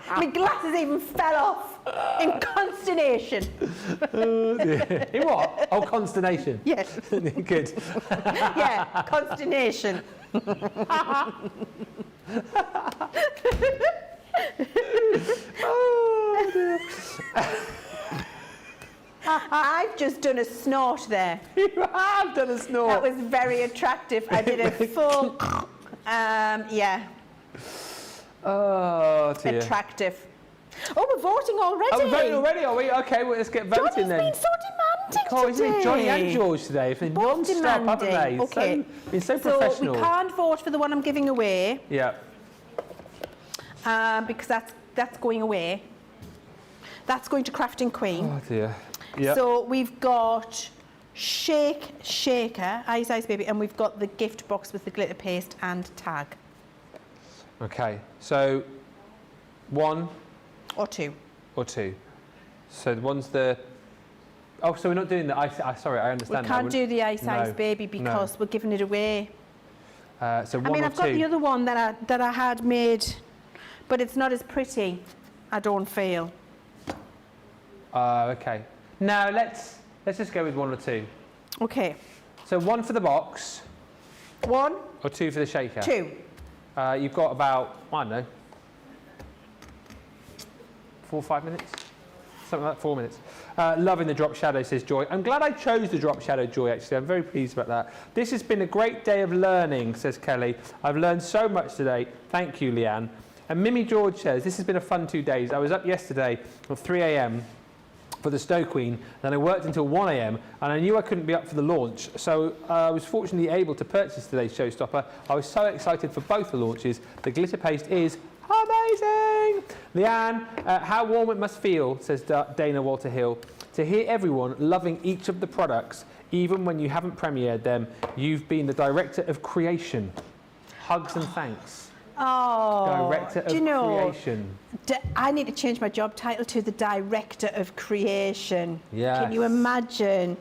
My glasses even fell off in consternation. In what? Oh, consternation. Yes. Good. Yeah, consternation. Oh, dear. I've just done a snort there. You have done a snort. That was very attractive. I did a full, yeah. Oh, dear. Attractive. Oh, we're voting already. Oh, we're voting already, are we? Okay, well, let's get voting Johnny's then. been so demanding Oh, it's been today. Johnny and George today. They've been non-stop, haven't they? Okay. Been so professional. So we can't vote for the one I'm giving away. Yeah. Because that's going away. That's going to Crafting Queen. Oh, dear. Yep. So we've got Shaker, Ice Baby, and we've got the gift box with the glitter paste and tag. Okay, so 1 or 2. Or 2. So the one's the... Oh, so we're not doing the ice... sorry, I understand. We can't do the Ice No, Baby because we're giving it away. So 1 I mean, or I've got 2. the other one that I had made, but it's not as pretty, I don't feel. Okay. Now let's just go with 1 or 2. Okay. So 1 for the box. 1 or 2 for the shaker. 2. You've got about, I don't know, 4 or 5 minutes? Something like that, 4 minutes. Loving the drop shadow, says Joy. I'm glad I chose the drop shadow, Joy, actually. I'm very pleased about that. This has been a great day of learning, says Kelly. I've learned so much today. Thank you, Leanne. And Mimi George says, this has been a fun 2 days. I was up yesterday at 3 a.m. for the Snow Queen, then I worked until 1 a.m. and I knew I couldn't be up for the launch, so I was fortunately able to purchase today's showstopper. I was so excited for both the launches. The glitter paste is Amazing! Leanne, how warm it must feel, says Dana Walter Hill, to hear everyone loving each of the products, even when you haven't premiered them. You've been the director of creation. Hugs and thanks. Oh, Director of creation. I need to change my job title to the Director of Creation. Yes. Can you imagine?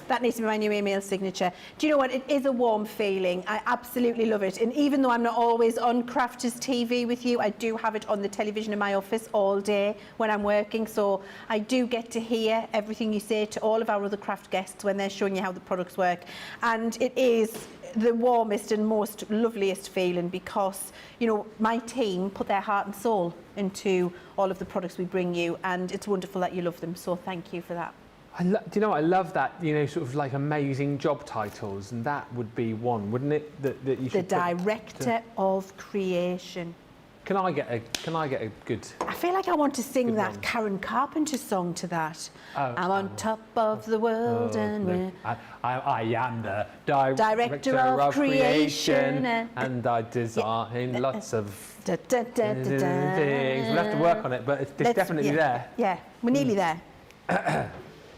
That needs to be my new email signature. Do you know what? It is a warm feeling. I absolutely love it. And even though I'm not always on Crafters TV with you, I do have it on the television in my office all day when I'm working. So I do get to hear everything you say to all of our other craft guests when they're showing you how the products work. And it is the warmest and most loveliest feeling because, you know, my team put their heart and soul into all of the products we bring you, and it's wonderful that you love them. So thank you for that. Do you know what? I love that, you know, sort of like amazing job titles, and that would be one, wouldn't it? That you should the Director of Creation. Can I get a good... I feel like I want to sing that one. Karen Carpenter song to that. Oh, I'm on top of the world and I am the Director of Creation. And I design lots of da, da, da, da, da. things. We'll have to work on it, but it's definitely there. Yeah, we're nearly there.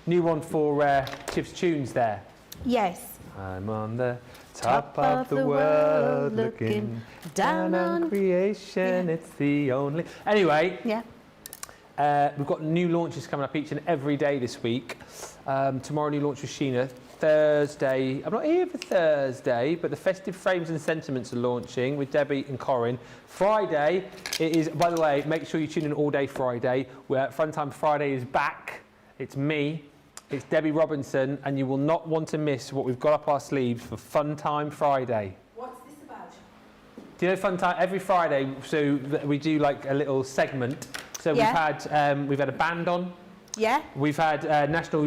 New one for Chivs Tunes there. Yes. I'm on the top of the world looking down on creation. It's the only... Anyway. Yeah. We've got new launches coming up each and every day this week. Tomorrow, new launch with Sheena. Thursday, I'm not here for Thursday, but the Festive Frames and Sentiments are launching with Debbie and Corinne. Friday, it is, by the way, make sure you tune in all day Friday, where Fun Time Friday is back. It's me, it's Debbie Robinson, and you will not want to miss what we've got up our sleeves for Fun Time Friday. What's this about? Do you know Fun Time? Every Friday, so we do like a little segment. So we've had a band on. Yeah. We've had National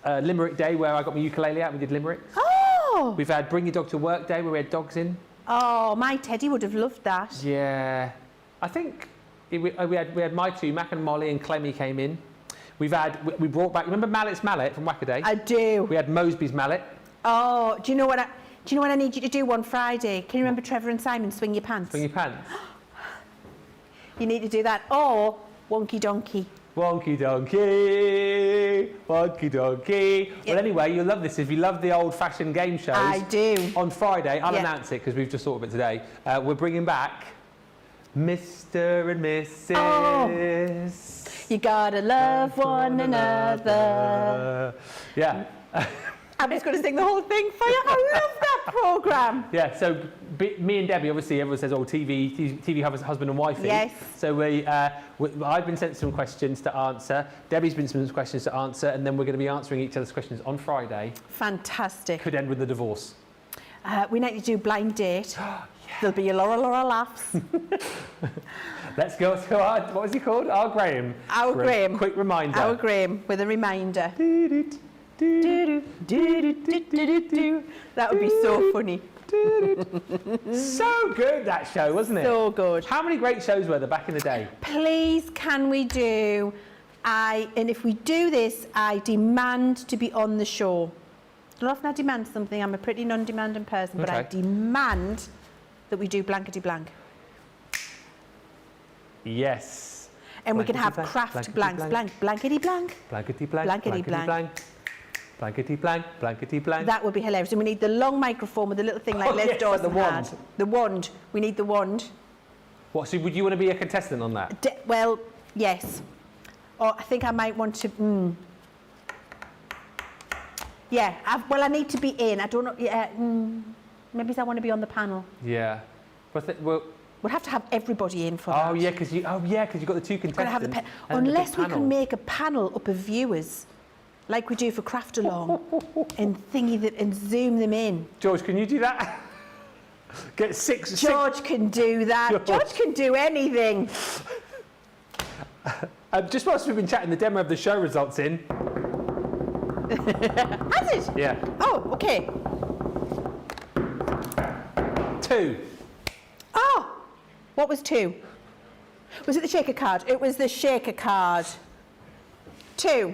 Limerick Day, where I got my ukulele out and we did limericks. Oh! We've had Bring Your Dog to Work Day, where we had dogs in. Oh, my Teddy would have loved that. Yeah. I think we had my two, Mac and Molly, and Clemmy came in. We brought back, remember Mallet's Mallet from Wackaday? I do. We had Moseby's Mallet. Oh, do you know what I need you to do one Friday? Can you remember Trevor and Simon, Swing Your Pants? Swing Your Pants. You need to do that. Or Wonky Donkey. Wonky Donkey, Wonky Donkey. Well, anyway, you'll love this. If you love the old-fashioned game shows... I do. On Friday, I'll announce it because we've just thought of it today. We're bringing back Mr. and Mrs. Oh, you gotta love one another. Yeah. I'm just going to sing the whole thing for you. I love that programme. Yeah, so me and Debbie, obviously, everyone says, oh, TV husband and wifey. Yes. So I've been sent some questions to answer. Debbie's been sent some questions to answer, and then we're going to be answering each other's questions on Friday. Fantastic. Could end with a divorce. We need to do blind date. There'll be a Laura laughs. Let's go to our, what was he called? Our Graham. Our Graham. Quick reminder. Our Graham with a reminder. That would be so funny. So good, that show, wasn't it? So good. How many great shows were there back in the day? Please, can we do... and if we do this, I demand to be on the show. Not often I demand something. I'm a pretty non-demanding person, but I demand that we do blankety blank. Yes. And we can have craft blanks, blank, blankety blank. Blankety blank, blankety blank. Blankety blank, blankety blank. That would be hilarious. And we need the long microphone with the little thing like Les Dawson the wand. had. The wand. We need the wand. What, so would you want to be a contestant on that? Well, yes. Or I think I might want to... Yeah, I need to be in. I don't know... Yeah, maybe I want to be on the panel. Yeah. We'll have to have everybody in for that. Oh, yeah, because you've got the two contestants. Unless we can make a panel up of viewers, like we do for Craft Along, and zoom them in. George, can you do that? Get six... George can do that. George can do anything. Just whilst we've been chatting, the demo of the show results in. Has it? Yeah. Oh, okay. 2. Oh! What was 2? Was it the shaker card? It was the shaker card. 2.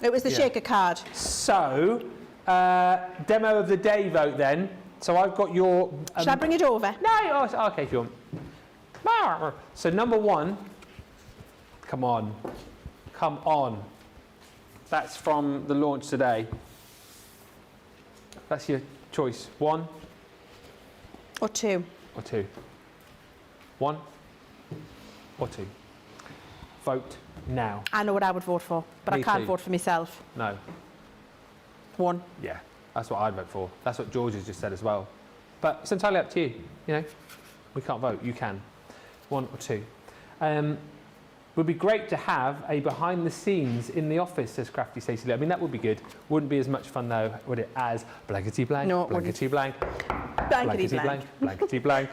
It was the shaker card. So, demo of the day vote then. So I've got your... Should I bring it over? No, okay if you want. So number 1, come on. Come on. That's from the launch today. That's your choice. 1 or 2. Or 2. 1 or 2. Vote now. I know what I would vote for, but Me I can't too. vote for myself. No. 1. Yeah, that's what I'd vote for. That's what George has just said as well. But it's entirely up to you. You know, we can't vote. You can. 1 or 2. Would be great to have a behind the scenes in the office, says Crafty Stacey Lee. I mean, that would be good. Wouldn't be as much fun though, would it, as blankety blank, No, it blankety blank, Blankety blank. blankety blank,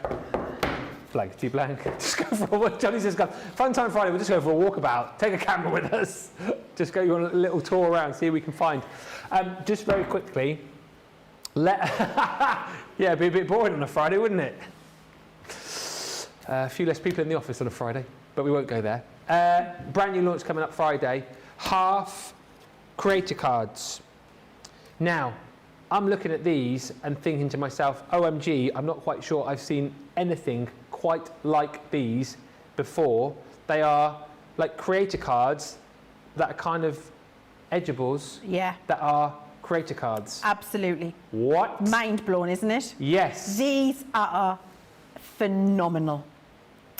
blankety blank. Just go for a walk. Johnny says, fun time Friday, we'll just go for a walkabout. Take a camera with us. Just go on a little tour around, see what we can find. Just very quickly, yeah, it'd be a bit boring on a Friday, wouldn't it? A few less people in the office on a Friday, but we won't go there. Brand new launch coming up Friday. Half creator cards. Now, I'm looking at these and thinking to myself, OMG, I'm not quite sure I've seen anything quite like these before. They are like creator cards that are kind of edgeables. Yeah. That are creator cards. Absolutely. What? Mind blown, isn't it? Yes. These are phenomenal.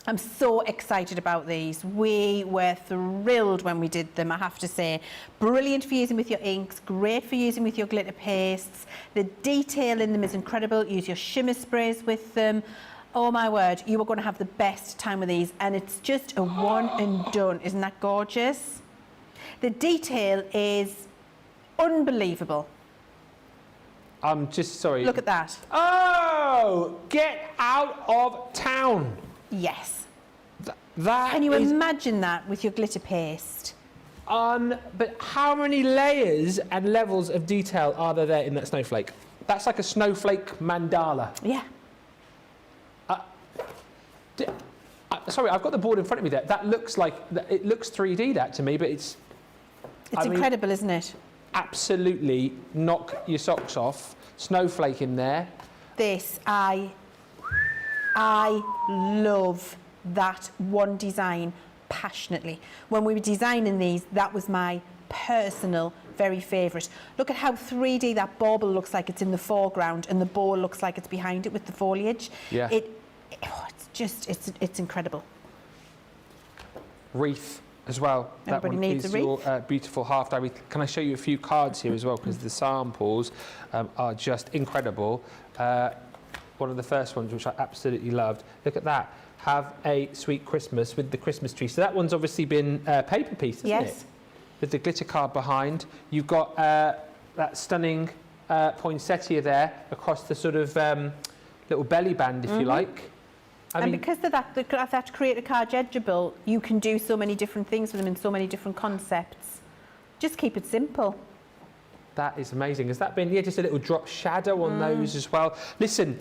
I'm so excited about these. We were thrilled when we did them, I have to say. Brilliant for using with your inks, great for using with your glitter pastes. The detail in them is incredible. Use your shimmer sprays with them. Oh my word, you are going to have the best time with these, and it's just a one and done. Isn't that gorgeous? The detail is unbelievable. I'm just sorry. Look at that. Oh, get out of town. Yes. That Can you is imagine that with your glitter paste? But how many layers and levels of detail are there in that snowflake? That's like a snowflake mandala. Yeah. Sorry, I've got the board in front of me there. That looks like, it looks 3D that to me, but it's... It's incredible, isn't it? Absolutely knock your socks off. Snowflake in there. This, I love that one design passionately. When we were designing these, that was my personal very favourite. Look at how 3D that bauble looks like it's in the foreground and the bowl looks like it's behind it with the foliage. Yeah. It's incredible. Wreath as well. Everybody that one needs is a your beautiful half diary. Can I show you a few cards here as well, because the samples are just incredible. One of the first ones which I absolutely loved. Look at that. Have a sweet Christmas with the Christmas tree. So that one's obviously been paper piece, hasn't it? With the glitter card behind. You've got that stunning poinsettia there across the sort of little belly band, if you like. I mean, because of that creator card edgeable, you can do so many different things with them in so many different concepts. Just keep it simple. That is amazing. Has that been, just a little drop shadow on those as well? Listen,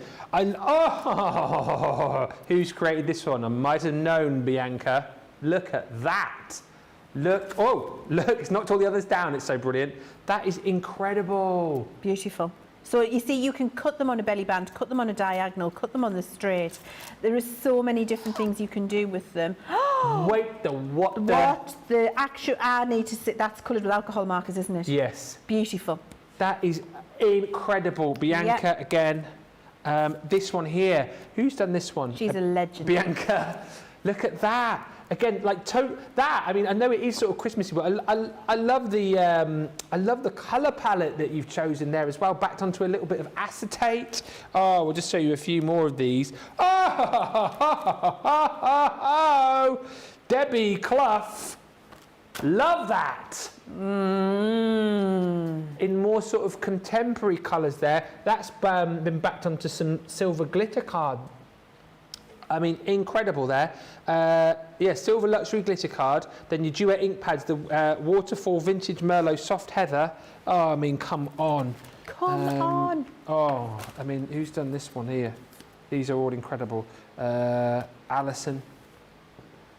who's created this one? I might have known, Bianca. Look at that. Look, it's knocked all the others down. It's so brilliant. That is incredible. Beautiful. So you see, you can cut them on a belly band, cut them on a diagonal, cut them on the straight. There are so many different things you can do with them. Wait, what the actual, I need to sit, that's coloured with alcohol markers, isn't it? Yes. Beautiful. That is incredible. Bianca again. This one here, who's done this one? She's a legend. Bianca, look at that. Again, like that. I mean, I know it is sort of Christmassy, but I love the colour palette that you've chosen there as well. Backed onto a little bit of acetate. Oh, we'll just show you a few more of these. Oh, Debbie Clough. Love that. In more sort of contemporary colours there. That's been backed onto some silver glitter card. I mean, incredible there. Silver luxury glitter card. Then your duet ink pads, the Waterfall Vintage Merlot Soft Heather. Oh, I mean, come on. Come on. Oh, I mean, who's done this one here? These are all incredible. Alison.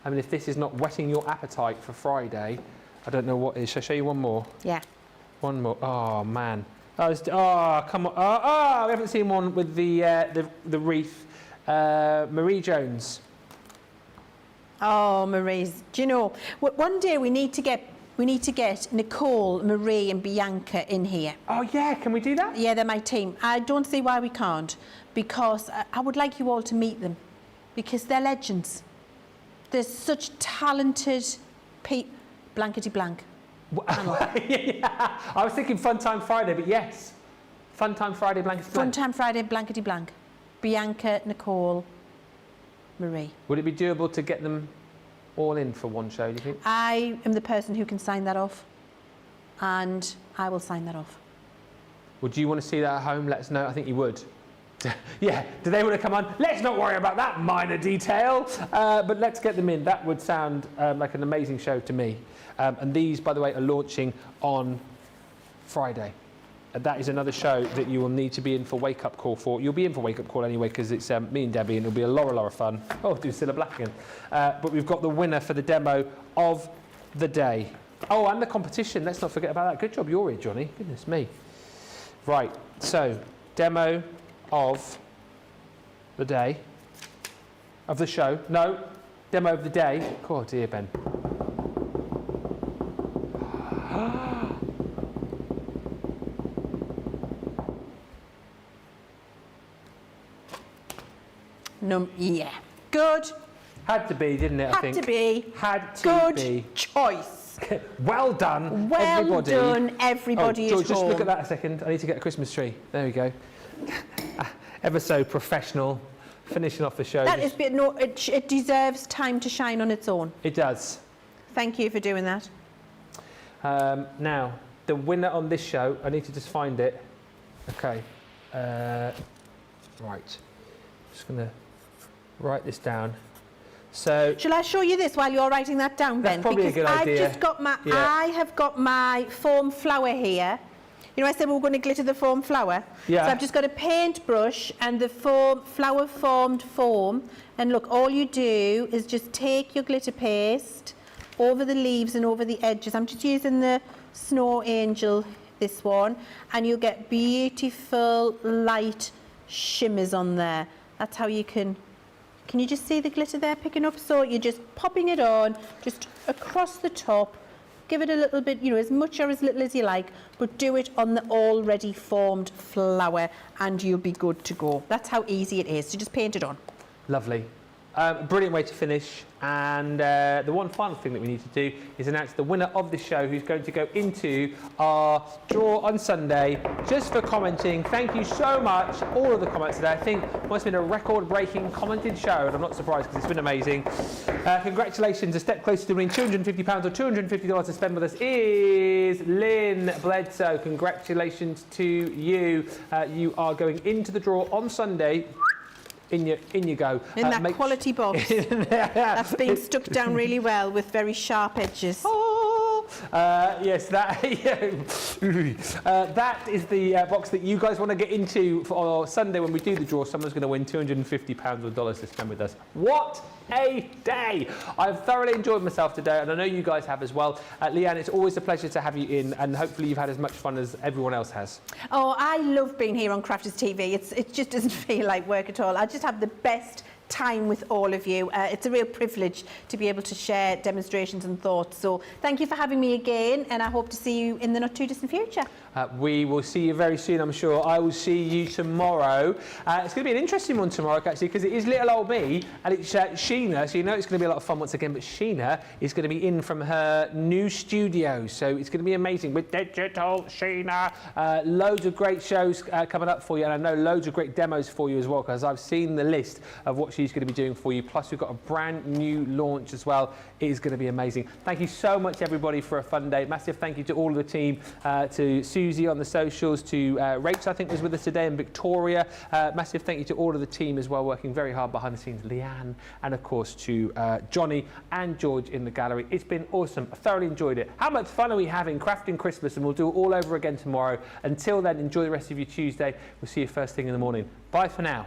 I mean, if this is not whetting your appetite for Friday, I don't know what is. Shall I show you one more? Yeah. One more. Oh, man. Come on. We haven't seen one with the wreath. Marie Jones. Oh, Marie's. Do you know, one day we need to get Nicole, Marie and Bianca in here. Oh yeah, can we do that? Yeah, they're my team. I don't see why we can't, because I would like you all to meet them, because they're legends. They're such talented people. Blankety blank. Yeah, I was thinking Fun Time Friday, but yes. Fun Time Friday, blankety blank. Fun Time Friday, blankety blank. Bianca, Nicole, Marie. Would it be doable to get them all in for one show, do you think? I am the person who can sign that off, and I will sign that off. Would you want to see that at home? Let us know. I think you would. Yeah, do they want to come on? Let's not worry about that minor detail, but let's get them in. That would sound like an amazing show to me. And these, by the way, are launching on Friday. That is another show that you will need to be in for Wake Up Call for. You'll be in for Wake Up Call anyway, because it's me and Debbie, and it'll be a lot of fun. Oh, do Cilla Black again. But we've got the winner for the demo of the day. Oh, and the competition. Let's not forget about that. Good job you're here, Johnny. Goodness me. Right, so demo of the day. Of the show. No, demo of the day. Oh, dear, Ben. Yeah. Good. Had to be, didn't it, I think? Had to be. Had to Good be. Good choice. Well done, well everybody. Well done, everybody. Oh, George, just look at that a second. I need to get a Christmas tree. There we go. Ever so professional. Finishing off the show. That is, no, it deserves time to shine on its own. It does. Thank you for doing that. Now, the winner on this show, I need to just find it. Okay. Right. Just going to write this down. So, shall I show you this while you're writing that down, Ben? That's probably because a good idea. I've just got my, Yeah. I have got my foam flower here. You know, I said we were going to glitter the foam flower. Yeah. So I've just got a paintbrush and the flower formed foam. And look, all you do is just take your glitter paste over the leaves and over the edges. I'm just using the Snow Angel, this one, and you'll get beautiful light shimmers on there. That's how you can you just see the glitter there picking up? So you're just popping it on, just across the top. Give it a little bit, you know, as much or as little as you like, but do it on the already formed flower and you'll be good to go. That's how easy it is. So just paint it on. Lovely. Brilliant way to finish. And the one final thing that we need to do is announce the winner of the show, who's going to go into our draw on Sunday, just for commenting. Thank you so much, all of the comments today. I think it must have been a record-breaking commented show, and I'm not surprised because it's been amazing. Congratulations. A step closer to winning £250 or $250 to spend with us is Lynn Bledsoe. Congratulations to you. You are going into the draw on Sunday. In you go. In that quality box. That's been stuck down really well with very sharp edges. Oh, yes, that that is the box that you guys want to get into for Sunday when we do the draw. Someone's going to win £250 or dollars to spend with us. What a day! I've thoroughly enjoyed myself today, and I know you guys have as well. Leanne, it's always a pleasure to have you in, and hopefully you've had as much fun as everyone else has. Oh, I love being here on Crafters TV. It just doesn't feel like work at all. I just have the best time with all of you. It's a real privilege to be able to share demonstrations and thoughts. So thank you for having me again, and I hope to see you in the not too distant future. We will see you very soon, I'm sure. I will see you tomorrow. It's going to be an interesting one tomorrow, actually, because it is little old me, and it's Sheena, so you know it's going to be a lot of fun once again, but Sheena is going to be in from her new studio, so it's going to be amazing with Digital Sheena. Loads of great shows coming up for you, and I know loads of great demos for you as well, because I've seen the list of what she's going to be doing for you. Plus, we've got a brand new launch as well. It is going to be amazing. Thank you so much, everybody, for a fun day. Massive thank you to all of the team, to Susie on the socials, to Rachel, I think, was with us today, and Victoria. Massive thank you to all of the team as well, working very hard behind the scenes. Leanne, and of course to Johnny and George in the gallery. It's been awesome. I thoroughly enjoyed it. How much fun are we having crafting Christmas? And we'll do it all over again tomorrow. Until then, enjoy the rest of your Tuesday. We'll see you first thing in the morning. Bye for now.